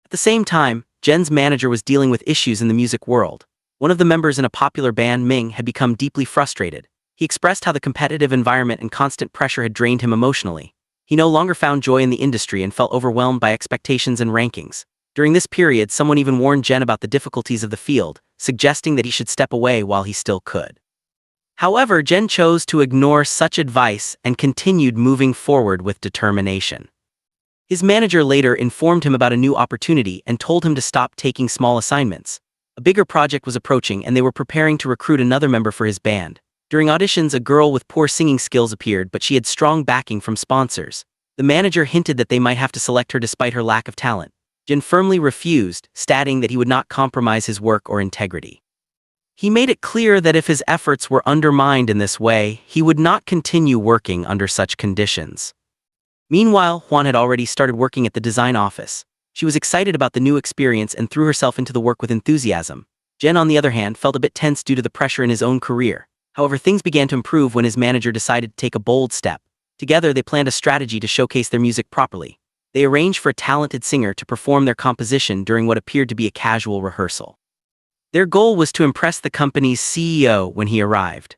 At the same time, Jen's manager was dealing with issues in the music world. One of the members in a popular band, Ming, had become deeply frustrated. He expressed how the competitive environment and constant pressure had drained him emotionally. He no longer found joy in the industry and felt overwhelmed by expectations and rankings. During this period, someone even warned Jen about the difficulties of the field, suggesting that he should step away while he still could. However, Jen chose to ignore such advice and continued moving forward with determination. His manager later informed him about a new opportunity and told him to stop taking small assignments. A bigger project was approaching and they were preparing to recruit another member for his band. During auditions, a girl with poor singing skills appeared, but she had strong backing from sponsors. The manager hinted that they might have to select her despite her lack of talent. Jin firmly refused, stating that he would not compromise his work or integrity. He made it clear that if his efforts were undermined in this way, he would not continue working under such conditions. Meanwhile, Juan had already started working at the design office. She was excited about the new experience and threw herself into the work with enthusiasm. Jen, on the other hand, felt a bit tense due to the pressure in his own career. However, things began to improve when his manager decided to take a bold step. Together, they planned a strategy to showcase their music properly. They arranged for a talented singer to perform their composition during what appeared to be a casual rehearsal. Their goal was to impress the company's CEO when he arrived.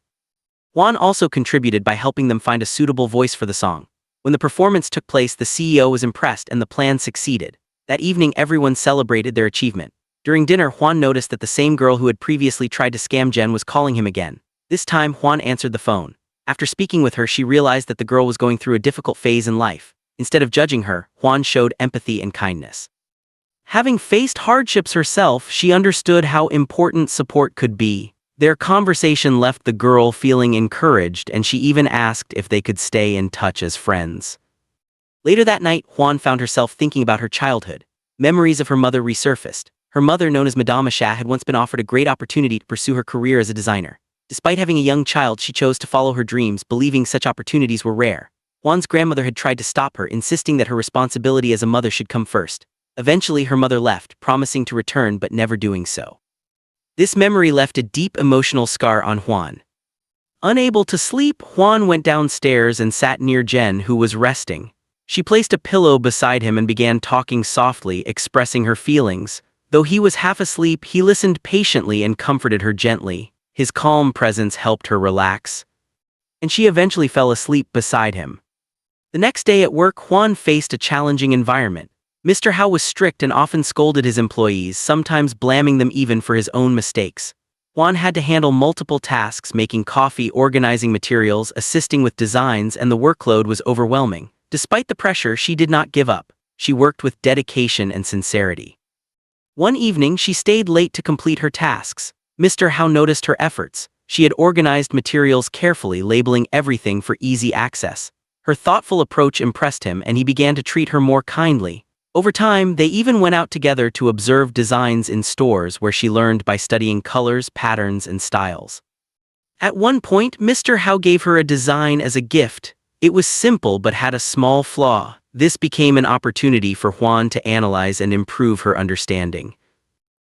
Juan also contributed by helping them find a suitable voice for the song. When the performance took place, the CEO was impressed and the plan succeeded. That evening, everyone celebrated their achievement. During dinner, Juan noticed that the same girl who had previously tried to scam Jen was calling him again. This time, Juan answered the phone. After speaking with her, she realized that the girl was going through a difficult phase in life. Instead of judging her, Juan showed empathy and kindness. Having faced hardships herself, she understood how important support could be. Their conversation left the girl feeling encouraged, and she even asked if they could stay in touch as friends. Later that night, Juan found herself thinking about her childhood. Memories of her mother resurfaced. Her mother, known as Madame Sha, had once been offered a great opportunity to pursue her career as a designer. Despite having a young child, she chose to follow her dreams, believing such opportunities were rare. Juan's grandmother had tried to stop her, insisting that her responsibility as a mother should come first. Eventually, her mother left, promising to return but never doing so. This memory left a deep emotional scar on Juan. Unable to sleep, Juan went downstairs and sat near Jen, who was resting. She placed a pillow beside him and began talking softly, expressing her feelings. Though he was half asleep, he listened patiently and comforted her gently. His calm presence helped her relax, and she eventually fell asleep beside him. The next day at work, Juan faced a challenging environment. Mr. Hao was strict and often scolded his employees, sometimes blaming them even for his own mistakes. Juan had to handle multiple tasks, making coffee, organizing materials, assisting with designs, and the workload was overwhelming. Despite the pressure, she did not give up. She worked with dedication and sincerity. One evening, she stayed late to complete her tasks. Mr. Hao noticed her efforts. She had organized materials carefully, labeling everything for easy access. Her thoughtful approach impressed him, and he began to treat her more kindly. Over time, they even went out together to observe designs in stores where she learned by studying colors, patterns, and styles. At one point, Mr. Hao gave her a design as a gift. It was simple but had a small flaw. This became an opportunity for Juan to analyze and improve her understanding.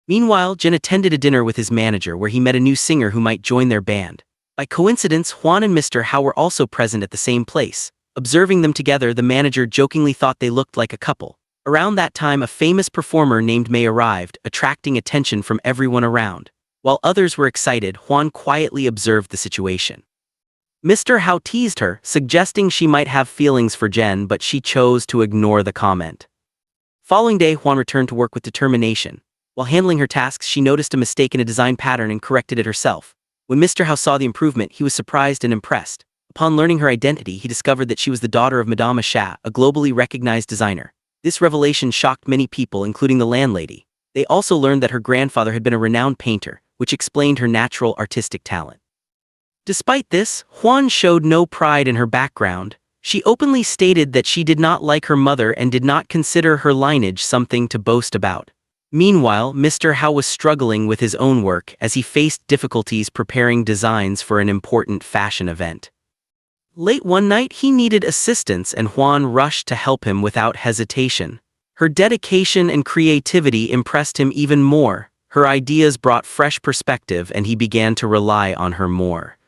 Meanwhile, Jin attended a dinner with his manager where he met a new singer who might join their band. By coincidence, Juan and Mr. Hao were also present at the same place. Observing them together, the manager jokingly thought they looked like a couple. Around that time, a famous performer named Mei arrived, attracting attention from everyone around. While others were excited, Juan quietly observed the situation. Mr. Hao teased her, suggesting she might have feelings for Jen, but she chose to ignore the comment. Following day, Juan returned to work with determination. While handling her tasks, she noticed a mistake in a design pattern and corrected it herself. When Mr. Hao saw the improvement, he was surprised and impressed. Upon learning her identity, he discovered that she was the daughter of Madame Sha, a globally recognized designer. This revelation shocked many people, including the landlady. They also learned that her grandfather had been a renowned painter, which explained her natural artistic talent. Despite this, Juan showed no pride in her background. She openly stated that she did not like her mother and did not consider her lineage something to boast about. Meanwhile, Mr. Hao was struggling with his own work as he faced difficulties preparing designs for an important fashion event. Late one night, he needed assistance and Juan rushed to help him without hesitation. Her dedication and creativity impressed him even more. Her ideas brought fresh perspective and he began to rely on her more.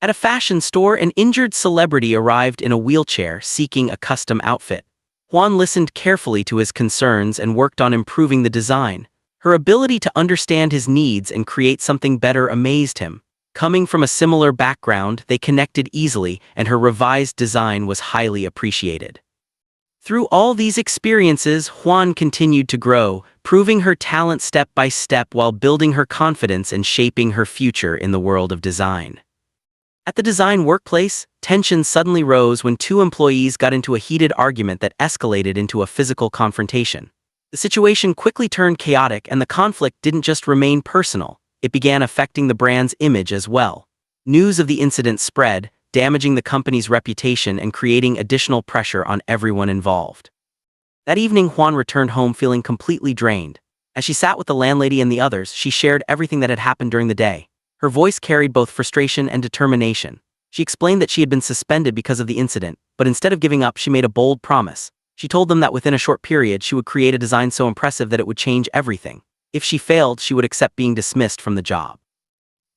At a fashion store, an injured celebrity arrived in a wheelchair seeking a custom outfit. Juan listened carefully to his concerns and worked on improving the design. Her ability to understand his needs and create something better amazed him. Coming from a similar background, they connected easily, and her revised design was highly appreciated. Through all these experiences, Juan continued to grow, proving her talent step by step while building her confidence and shaping her future in the world of design. At the design workplace, tension suddenly rose when two employees got into a heated argument that escalated into a physical confrontation. The situation quickly turned chaotic and the conflict didn't just remain personal, it began affecting the brand's image as well. News of the incident spread, damaging the company's reputation and creating additional pressure on everyone involved. That evening, Juan returned home feeling completely drained. As she sat with the landlady and the others, she shared everything that had happened during the day. Her voice carried both frustration and determination. She explained that she had been suspended because of the incident, but instead of giving up, she made a bold promise. She told them that within a short period, she would create a design so impressive that it would change everything. If she failed, she would accept being dismissed from the job.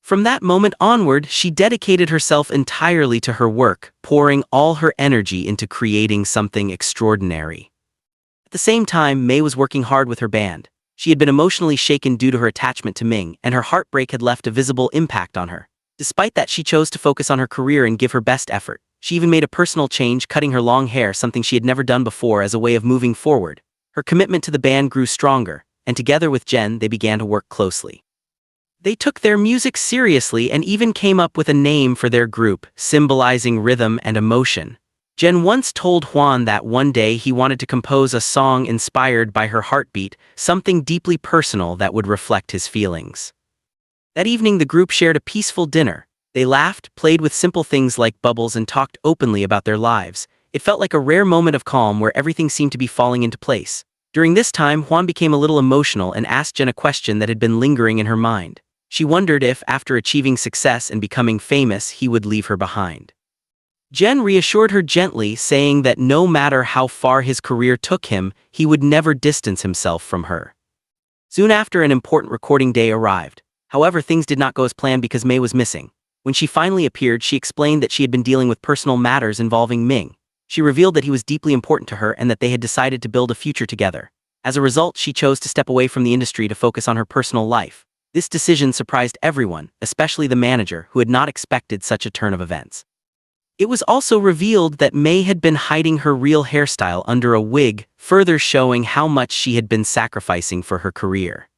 From that moment onward, she dedicated herself entirely to her work, pouring all her energy into creating something extraordinary. At the same time, Mei was working hard with her band. She had been emotionally shaken due to her attachment to Ming, and her heartbreak had left a visible impact on her. Despite that, she chose to focus on her career and give her best effort. She even made a personal change, cutting her long hair, something she had never done before, as a way of moving forward. Her commitment to the band grew stronger, and together with Jen, they began to work closely. They took their music seriously and even came up with a name for their group, symbolizing rhythm and emotion. Jen once told Juan that one day he wanted to compose a song inspired by her heartbeat, something deeply personal that would reflect his feelings. That evening, the group shared a peaceful dinner. They laughed, played with simple things like bubbles, and talked openly about their lives. It felt like a rare moment of calm where everything seemed to be falling into place. During this time, Juan became a little emotional and asked Jen a question that had been lingering in her mind. She wondered if, after achieving success and becoming famous, he would leave her behind. Jen reassured her gently, saying that no matter how far his career took him, he would never distance himself from her. Soon after, an important recording day arrived. However, things did not go as planned because Mei was missing. When she finally appeared, she explained that she had been dealing with personal matters involving Ming. She revealed that he was deeply important to her and that they had decided to build a future together. As a result, she chose to step away from the industry to focus on her personal life. This decision surprised everyone, especially the manager, who had not expected such a turn of events. It was also revealed that Mei had been hiding her real hairstyle under a wig, further showing how much she had been sacrificing for her career.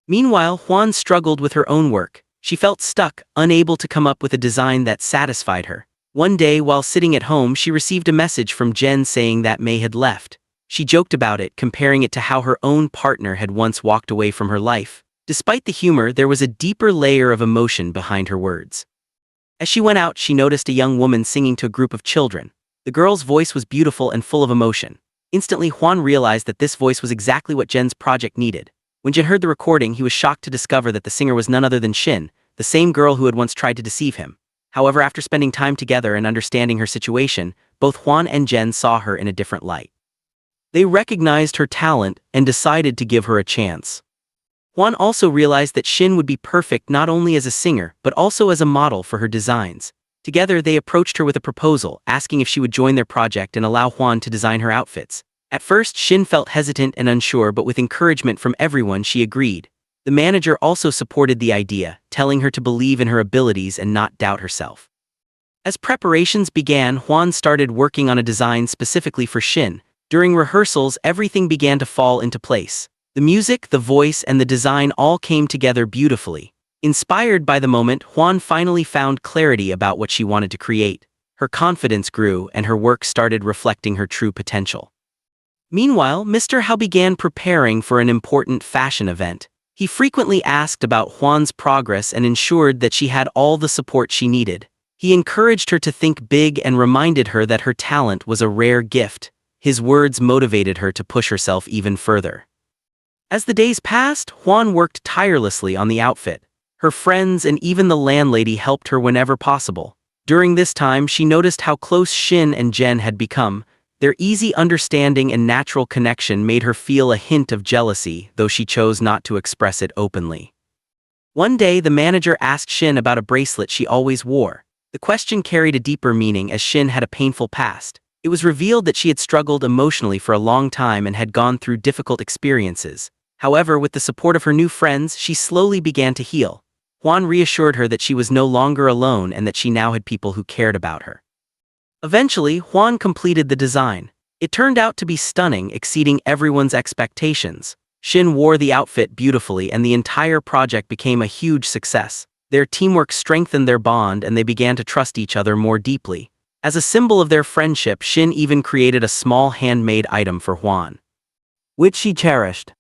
Meanwhile, Juan struggled with her own work. She felt stuck, unable to come up with a design that satisfied her. One day, while sitting at home, she received a message from Jen saying that Mei had left. She joked about it, comparing it to how her own partner had once walked away from her life. Despite the humor, there was a deeper layer of emotion behind her words. As she went out, she noticed a young woman singing to a group of children. The girl's voice was beautiful and full of emotion. Instantly, Juan realized that this voice was exactly what Jen's project needed. When Jen heard the recording, he was shocked to discover that the singer was none other than Shin, the same girl who had once tried to deceive him. However, after spending time together and understanding her situation, both Juan and Jen saw her in a different light. They recognized her talent and decided to give her a chance. Juan also realized that Shin would be perfect not only as a singer, but also as a model for her designs. Together, they approached her with a proposal, asking if she would join their project and allow Juan to design her outfits. At first, Shin felt hesitant and unsure, but with encouragement from everyone, she agreed. The manager also supported the idea, telling her to believe in her abilities and not doubt herself. As preparations began, Juan started working on a design specifically for Shin. During rehearsals, everything began to fall into place. The music, the voice, and the design all came together beautifully. Inspired by the moment, Juan finally found clarity about what she wanted to create. Her confidence grew, and her work started reflecting her true potential. Meanwhile, Mr. Hao began preparing for an important fashion event. He frequently asked about Juan's progress and ensured that she had all the support she needed. He encouraged her to think big and reminded her that her talent was a rare gift. His words motivated her to push herself even further. As the days passed, Juan worked tirelessly on the outfit. Her friends and even the landlady helped her whenever possible. During this time, she noticed how close Shin and Jen had become. Their easy understanding and natural connection made her feel a hint of jealousy, though she chose not to express it openly. One day, the manager asked Shin about a bracelet she always wore. The question carried a deeper meaning as Shin had a painful past. It was revealed that she had struggled emotionally for a long time and had gone through difficult experiences. However, with the support of her new friends, she slowly began to heal. Juan reassured her that she was no longer alone and that she now had people who cared about her. Eventually, Juan completed the design. It turned out to be stunning, exceeding everyone's expectations. Shin wore the outfit beautifully and the entire project became a huge success. Their teamwork strengthened their bond and they began to trust each other more deeply. As a symbol of their friendship, Shin even created a small handmade item for Juan, which she cherished.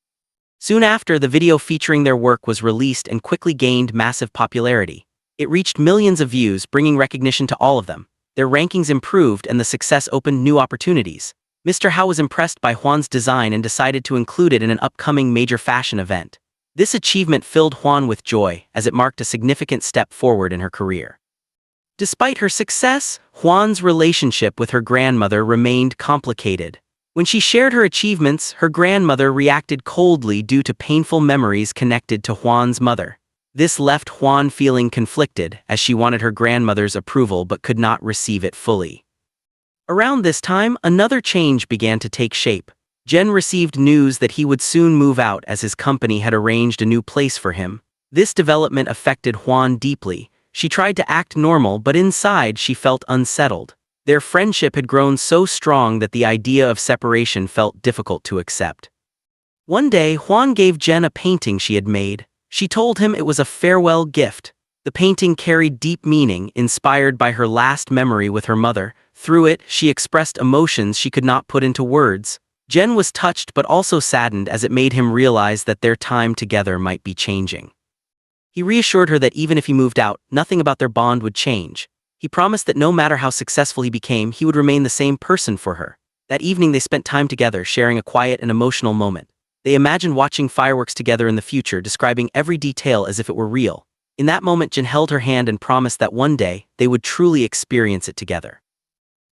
Soon after, the video featuring their work was released and quickly gained massive popularity. It reached millions of views, bringing recognition to all of them. Their rankings improved and the success opened new opportunities. Mr. Hao was impressed by Juan's design and decided to include it in an upcoming major fashion event. This achievement filled Juan with joy, as it marked a significant step forward in her career. Despite her success, Juan's relationship with her grandmother remained complicated. When she shared her achievements, her grandmother reacted coldly due to painful memories connected to Juan's mother. This left Juan feeling conflicted, as she wanted her grandmother's approval but could not receive it fully. Around this time, another change began to take shape. Jen received news that he would soon move out as his company had arranged a new place for him. This development affected Juan deeply. She tried to act normal, but inside she felt unsettled. Their friendship had grown so strong that the idea of separation felt difficult to accept. One day, Juan gave Jen a painting she had made. She told him it was a farewell gift. The painting carried deep meaning, inspired by her last memory with her mother. Through it, she expressed emotions she could not put into words. Jen was touched but also saddened as it made him realize that their time together might be changing. He reassured her that even if he moved out, nothing about their bond would change. He promised that no matter how successful he became, he would remain the same person for her. That evening they spent time together, sharing a quiet and emotional moment. They imagined watching fireworks together in the future, describing every detail as if it were real. In that moment, Jen held her hand and promised that one day, they would truly experience it together.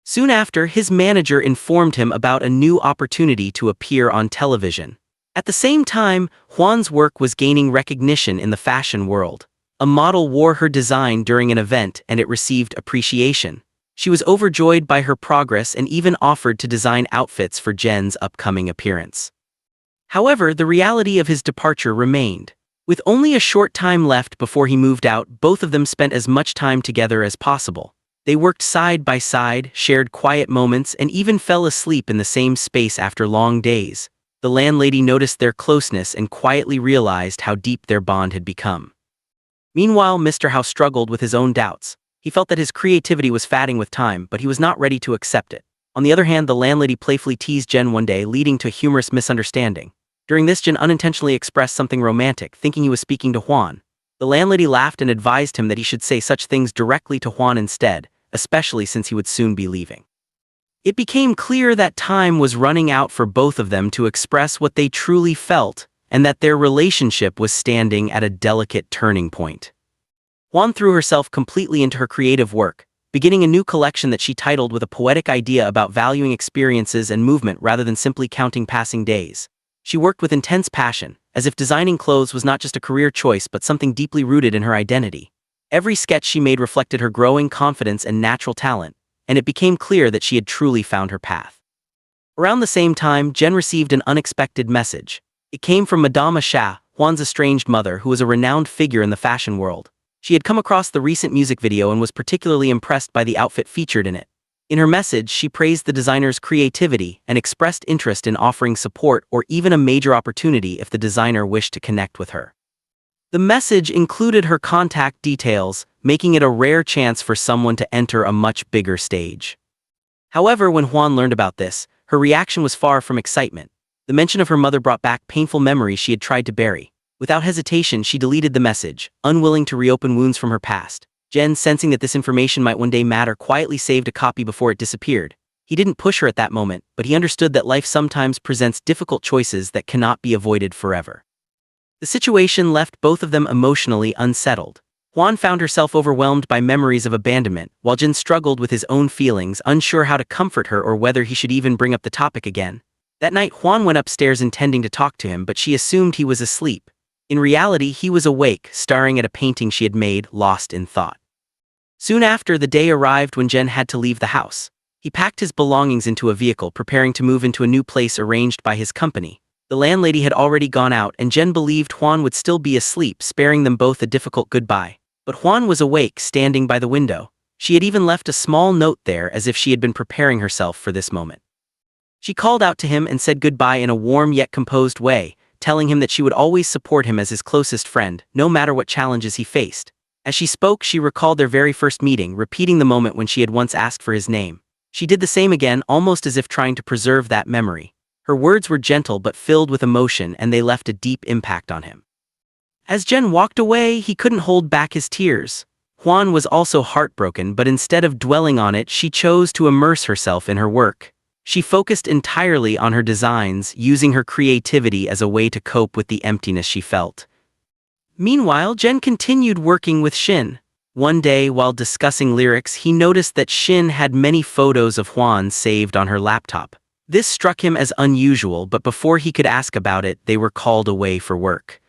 Soon after, his manager informed him about a new opportunity to appear on television. At the same time, Juan's work was gaining recognition in the fashion world. A model wore her design during an event and it received appreciation. She was overjoyed by her progress and even offered to design outfits for Jen's upcoming appearance. However, the reality of his departure remained. With only a short time left before he moved out, both of them spent as much time together as possible. They worked side by side, shared quiet moments, and even fell asleep in the same space after long days. The landlady noticed their closeness and quietly realized how deep their bond had become. Meanwhile, Mr. Howe struggled with his own doubts. He felt that his creativity was fading with time, but he was not ready to accept it. On the other hand, the landlady playfully teased Jen one day, leading to a humorous misunderstanding. During this, Jen unintentionally expressed something romantic, thinking he was speaking to Juan. The landlady laughed and advised him that he should say such things directly to Juan instead, especially since he would soon be leaving. It became clear that time was running out for both of them to express what they truly felt, and that their relationship was standing at a delicate turning point. Juan threw herself completely into her creative work, beginning a new collection that she titled with a poetic idea about valuing experiences and movement rather than simply counting passing days. She worked with intense passion, as if designing clothes was not just a career choice but something deeply rooted in her identity. Every sketch she made reflected her growing confidence and natural talent, and it became clear that she had truly found her path. Around the same time, Jen received an unexpected message. It came from Madame Sha, Juan's estranged mother, who was a renowned figure in the fashion world. She had come across the recent music video and was particularly impressed by the outfit featured in it. In her message, she praised the designer's creativity and expressed interest in offering support or even a major opportunity if the designer wished to connect with her. The message included her contact details, making it a rare chance for someone to enter a much bigger stage. However, when Juan learned about this, her reaction was far from excitement. The mention of her mother brought back painful memories she had tried to bury. Without hesitation, she deleted the message, unwilling to reopen wounds from her past. Jen, sensing that this information might one day matter, quietly saved a copy before it disappeared. He didn't push her at that moment, but he understood that life sometimes presents difficult choices that cannot be avoided forever. The situation left both of them emotionally unsettled. Juan found herself overwhelmed by memories of abandonment, while Jin struggled with his own feelings, unsure how to comfort her or whether he should even bring up the topic again. That night, Juan went upstairs intending to talk to him, but she assumed he was asleep. In reality, he was awake, staring at a painting she had made, lost in thought. Soon after, the day arrived when Jen had to leave the house. He packed his belongings into a vehicle, preparing to move into a new place arranged by his company. The landlady had already gone out, and Jen believed Juan would still be asleep, sparing them both a difficult goodbye. But Juan was awake, standing by the window. She had even left a small note there, as if she had been preparing herself for this moment. She called out to him and said goodbye in a warm yet composed way, telling him that she would always support him as his closest friend, no matter what challenges he faced. As she spoke, she recalled their very first meeting, repeating the moment when she had once asked for his name. She did the same again, almost as if trying to preserve that memory. Her words were gentle but filled with emotion, and they left a deep impact on him. As Jen walked away, he couldn't hold back his tears. Juan was also heartbroken, but instead of dwelling on it, she chose to immerse herself in her work. She focused entirely on her designs, using her creativity as a way to cope with the emptiness she felt. Meanwhile, Jen continued working with Shin. One day, while discussing lyrics, he noticed that Shin had many photos of Juan saved on her laptop. This struck him as unusual, but before he could ask about it, they were called away for work.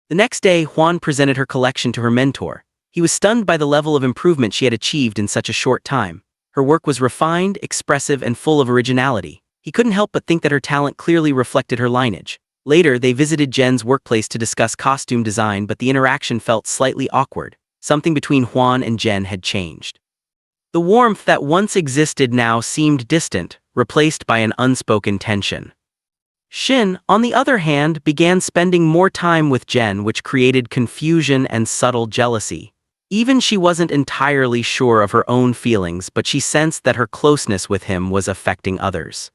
The next day, Juan presented her collection to her mentor. He was stunned by the level of improvement she had achieved in such a short time. Her work was refined, expressive, and full of originality. He couldn't help but think that her talent clearly reflected her lineage. Later, they visited Jen's workplace to discuss costume design, but the interaction felt slightly awkward. Something between Juan and Jen had changed. The warmth that once existed now seemed distant, replaced by an unspoken tension. Shin, on the other hand, began spending more time with Jen, which created confusion and subtle jealousy. Even she wasn't entirely sure of her own feelings, but she sensed that her closeness with him was affecting others.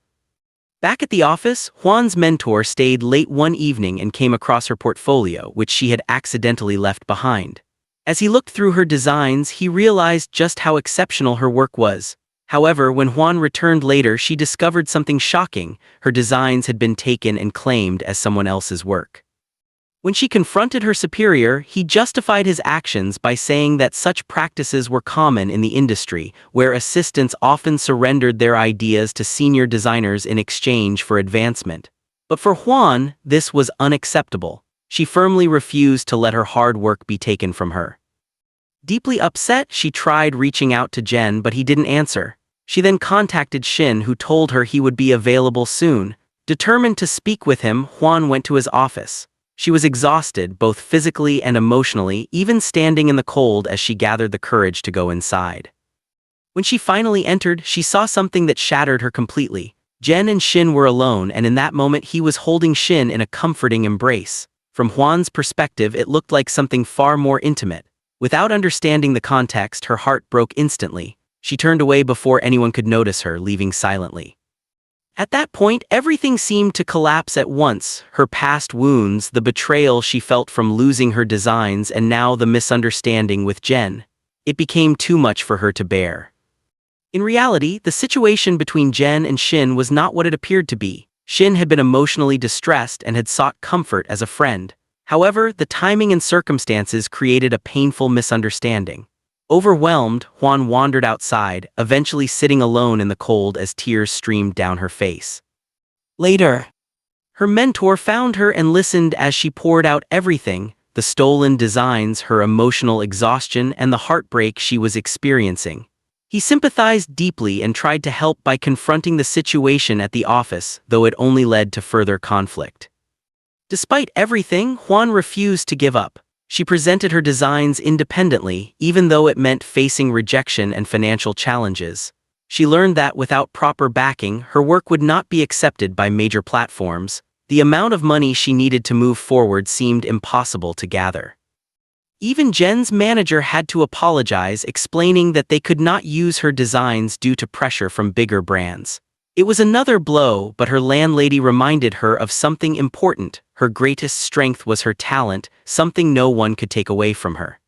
Back at the office, Juan's mentor stayed late one evening and came across her portfolio, which she had accidentally left behind. As he looked through her designs, he realized just how exceptional her work was. However, when Juan returned later, she discovered something shocking. Her designs had been taken and claimed as someone else's work. When she confronted her superior, he justified his actions by saying that such practices were common in the industry, where assistants often surrendered their ideas to senior designers in exchange for advancement. But for Juan, this was unacceptable. She firmly refused to let her hard work be taken from her. Deeply upset, she tried reaching out to Jen, but he didn't answer. She then contacted Shin, who told her he would be available soon. Determined to speak with him, Juan went to his office. She was exhausted, both physically and emotionally, even standing in the cold as she gathered the courage to go inside. When she finally entered, she saw something that shattered her completely. Jen and Shin were alone, and in that moment he was holding Shin in a comforting embrace. From Juan's perspective, it looked like something far more intimate. Without understanding the context, her heart broke instantly. She turned away before anyone could notice her, leaving silently. At that point, everything seemed to collapse at once. Her past wounds, the betrayal she felt from losing her designs, and now the misunderstanding with Jen. It became too much for her to bear. In reality, the situation between Jen and Shin was not what it appeared to be. Shin had been emotionally distressed and had sought comfort as a friend. However, the timing and circumstances created a painful misunderstanding. Overwhelmed, Juan wandered outside, eventually sitting alone in the cold as tears streamed down her face. Later, her mentor found her and listened as she poured out everything: the stolen designs, her emotional exhaustion, and the heartbreak she was experiencing. He sympathized deeply and tried to help by confronting the situation at the office, though it only led to further conflict. Despite everything, Juan refused to give up. She presented her designs independently, even though it meant facing rejection and financial challenges. She learned that without proper backing, her work would not be accepted by major platforms. The amount of money she needed to move forward seemed impossible to gather. Even Jen's manager had to apologize, explaining that they could not use her designs due to pressure from bigger brands. It was another blow, but her landlady reminded her of something important. Her greatest strength was her talent, something no one could take away from her.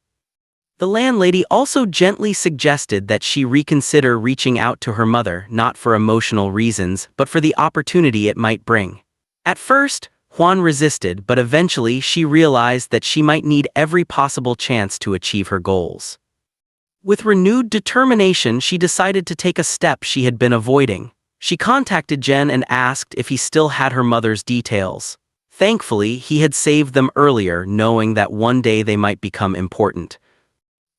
The landlady also gently suggested that she reconsider reaching out to her mother, not for emotional reasons, but for the opportunity it might bring. At first, Juan resisted, but eventually she realized that she might need every possible chance to achieve her goals. With renewed determination, she decided to take a step she had been avoiding. She contacted Jen and asked if he still had her mother's details. Thankfully, he had saved them earlier, knowing that one day they might become important.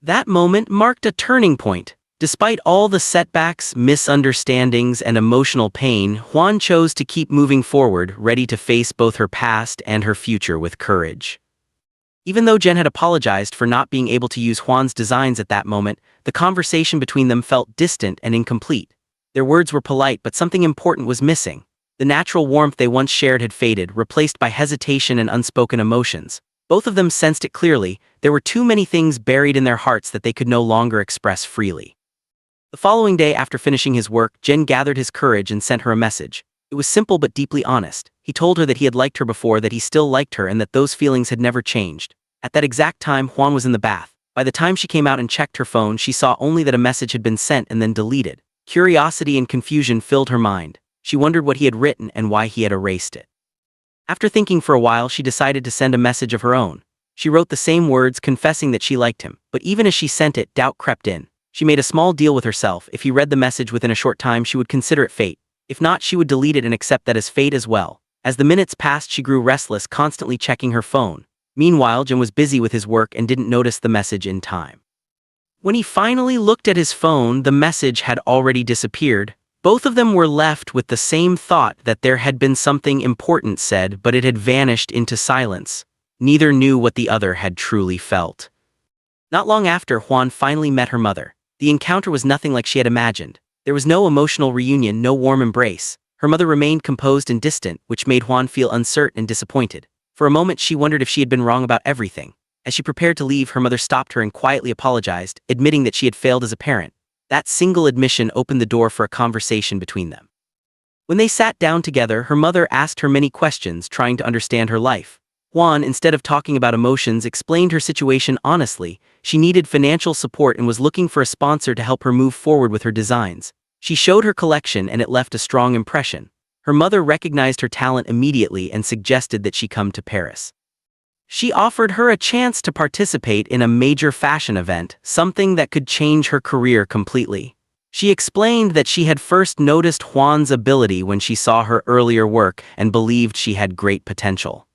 That moment marked a turning point. Despite all the setbacks, misunderstandings, and emotional pain, Juan chose to keep moving forward, ready to face both her past and her future with courage. Even though Jen had apologized for not being able to use Juan's designs at that moment, the conversation between them felt distant and incomplete. Their words were polite, but something important was missing. The natural warmth they once shared had faded, replaced by hesitation and unspoken emotions. Both of them sensed it clearly. There were too many things buried in their hearts that they could no longer express freely. The following day, after finishing his work, Jen gathered his courage and sent her a message. It was simple but deeply honest. He told her that he had liked her before, that he still liked her, and that those feelings had never changed. At that exact time, Juan was in the bath. By the time she came out and checked her phone, she saw only that a message had been sent and then deleted. Curiosity and confusion filled her mind. She wondered what he had written and why he had erased it. After thinking for a while, she decided to send a message of her own. She wrote the same words, confessing that she liked him, but even as she sent it, doubt crept in. She made a small deal with herself. If he read the message within a short time, she would consider it fate. If not, she would delete it and accept that as fate as well. As the minutes passed, she grew restless, constantly checking her phone. Meanwhile, Jen was busy with his work and didn't notice the message in time. When he finally looked at his phone, the message had already disappeared. Both of them were left with the same thought, that there had been something important said, but it had vanished into silence. Neither knew what the other had truly felt. Not long after, Juan finally met her mother. The encounter was nothing like she had imagined. There was no emotional reunion, no warm embrace. Her mother remained composed and distant, which made Juan feel uncertain and disappointed. For a moment, she wondered if she had been wrong about everything. As she prepared to leave, her mother stopped her and quietly apologized, admitting that she had failed as a parent. That single admission opened the door for a conversation between them. When they sat down together, her mother asked her many questions, trying to understand her life. Juan, instead of talking about emotions, explained her situation honestly. She needed financial support and was looking for a sponsor to help her move forward with her designs. She showed her collection and it left a strong impression. Her mother recognized her talent immediately and suggested that she come to Paris. She offered her a chance to participate in a major fashion event, something that could change her career completely. She explained that she had first noticed Juan's ability when she saw her earlier work and believed she had great potential.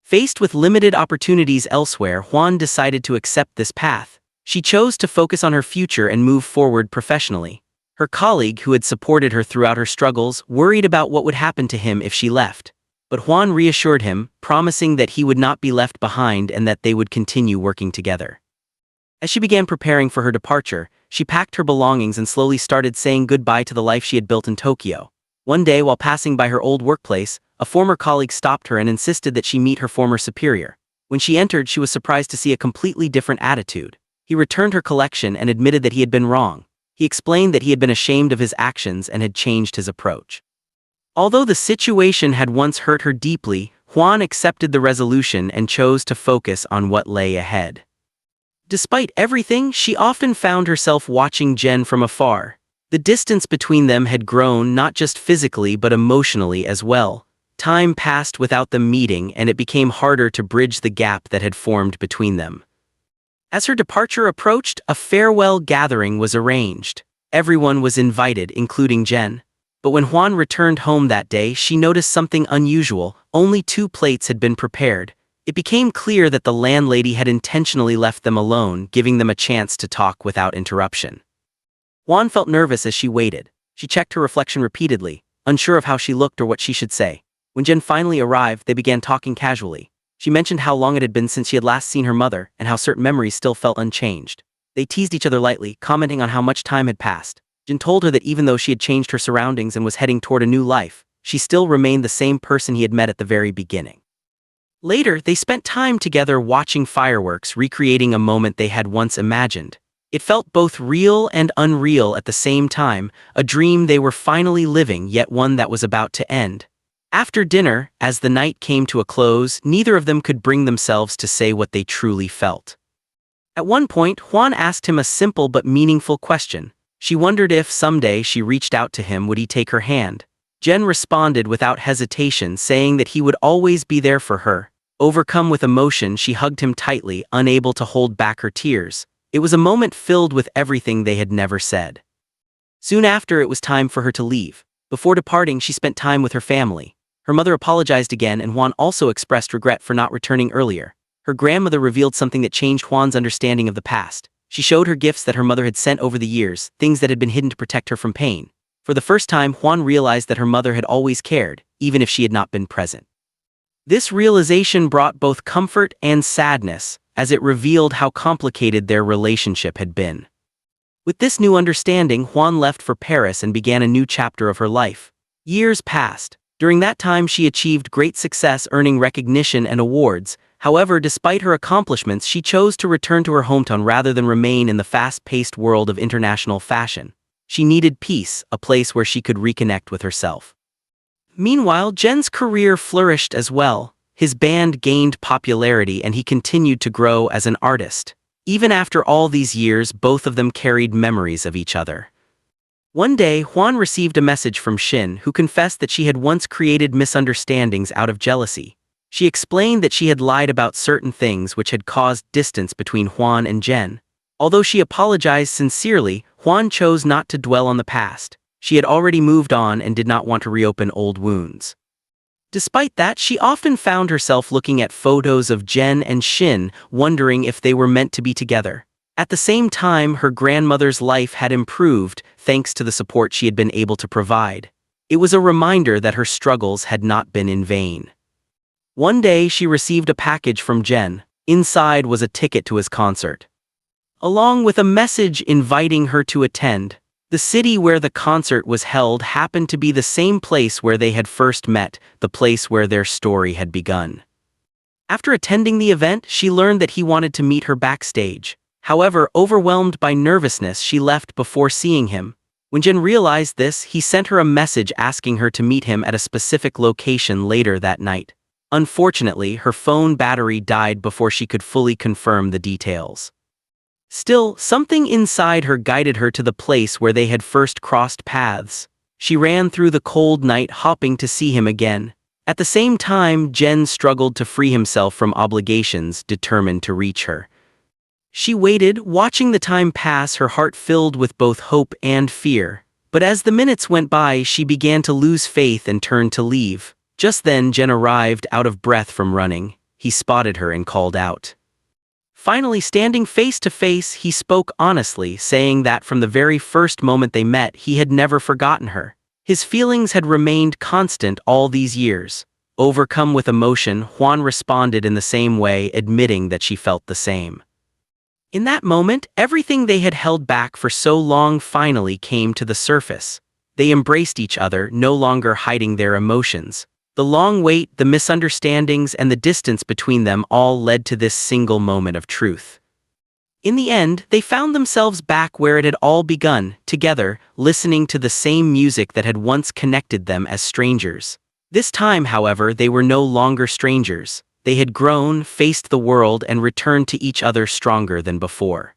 Faced with limited opportunities elsewhere, Juan decided to accept this path. She chose to focus on her future and move forward professionally. Her colleague, who had supported her throughout her struggles, worried about what would happen to him if she left. But Juan reassured him, promising that he would not be left behind and that they would continue working together. As she began preparing for her departure, she packed her belongings and slowly started saying goodbye to the life she had built in Tokyo. One day, while passing by her old workplace, a former colleague stopped her and insisted that she meet her former superior. When she entered, she was surprised to see a completely different attitude. He returned her collection and admitted that he had been wrong. He explained that he had been ashamed of his actions and had changed his approach. Although the situation had once hurt her deeply, Juan accepted the resolution and chose to focus on what lay ahead. Despite everything, she often found herself watching Jen from afar. The distance between them had grown, not just physically but emotionally as well. Time passed without them meeting, and it became harder to bridge the gap that had formed between them. As her departure approached, a farewell gathering was arranged. Everyone was invited, including Jen. But when Juan returned home that day, she noticed something unusual. Only 2 plates had been prepared. It became clear that the landlady had intentionally left them alone, giving them a chance to talk without interruption. Juan felt nervous as she waited. She checked her reflection repeatedly, unsure of how she looked or what she should say. When Jen finally arrived, they began talking casually. She mentioned how long it had been since she had last seen her mother and how certain memories still felt unchanged. They teased each other lightly, commenting on how much time had passed. Jen told her that even though she had changed her surroundings and was heading toward a new life, she still remained the same person he had met at the very beginning. Later, they spent time together watching fireworks, recreating a moment they had once imagined. It felt both real and unreal at the same time, a dream they were finally living, yet one that was about to end. After dinner, as the night came to a close, neither of them could bring themselves to say what they truly felt. At one point, Juan asked him a simple but meaningful question. She wondered if, someday she reached out to him, would he take her hand? Jen responded without hesitation, saying that he would always be there for her. Overcome with emotion, she hugged him tightly, unable to hold back her tears. It was a moment filled with everything they had never said. Soon after, it was time for her to leave. Before departing, she spent time with her family. Her mother apologized again, and Juan also expressed regret for not returning earlier. Her grandmother revealed something that changed Juan's understanding of the past. She showed her gifts that her mother had sent over the years, things that had been hidden to protect her from pain. For the first time, Juan realized that her mother had always cared, even if she had not been present. This realization brought both comfort and sadness, as it revealed how complicated their relationship had been. With this new understanding, Juan left for Paris and began a new chapter of her life. Years passed. During that time, she achieved great success, earning recognition and awards. However, despite her accomplishments, she chose to return to her hometown rather than remain in the fast-paced world of international fashion. She needed peace, a place where she could reconnect with herself. Meanwhile, Jen's career flourished as well. His band gained popularity and he continued to grow as an artist. Even after all these years, both of them carried memories of each other. One day, Juan received a message from Shin, who confessed that she had once created misunderstandings out of jealousy. She explained that she had lied about certain things which had caused distance between Juan and Jen. Although she apologized sincerely, Juan chose not to dwell on the past. She had already moved on and did not want to reopen old wounds. Despite that, she often found herself looking at photos of Jen and Shin, wondering if they were meant to be together. At the same time, her grandmother's life had improved thanks to the support she had been able to provide. It was a reminder that her struggles had not been in vain. One day, she received a package from Jen. Inside was a ticket to his concert, along with a message inviting her to attend. The city where the concert was held happened to be the same place where they had first met, the place where their story had begun. After attending the event, she learned that he wanted to meet her backstage. However, overwhelmed by nervousness, she left before seeing him. When Jen realized this, he sent her a message asking her to meet him at a specific location later that night. Unfortunately, her phone battery died before she could fully confirm the details. Still, something inside her guided her to the place where they had first crossed paths. She ran through the cold night, hoping to see him again. At the same time, Jen struggled to free himself from obligations, determined to reach her. She waited, watching the time pass, her heart filled with both hope and fear. But as the minutes went by, she began to lose faith and turned to leave. Just then, Jen arrived, out of breath from running. He spotted her and called out. Finally, standing face to face, he spoke honestly, saying that from the very first moment they met, he had never forgotten her. His feelings had remained constant all these years. Overcome with emotion, Juan responded in the same way, admitting that she felt the same. In that moment, everything they had held back for so long finally came to the surface. They embraced each other, no longer hiding their emotions. The long wait, the misunderstandings, and the distance between them all led to this single moment of truth. In the end, they found themselves back where it had all begun, together, listening to the same music that had once connected them as strangers. This time, however, they were no longer strangers. They had grown, faced the world, and returned to each other stronger than before.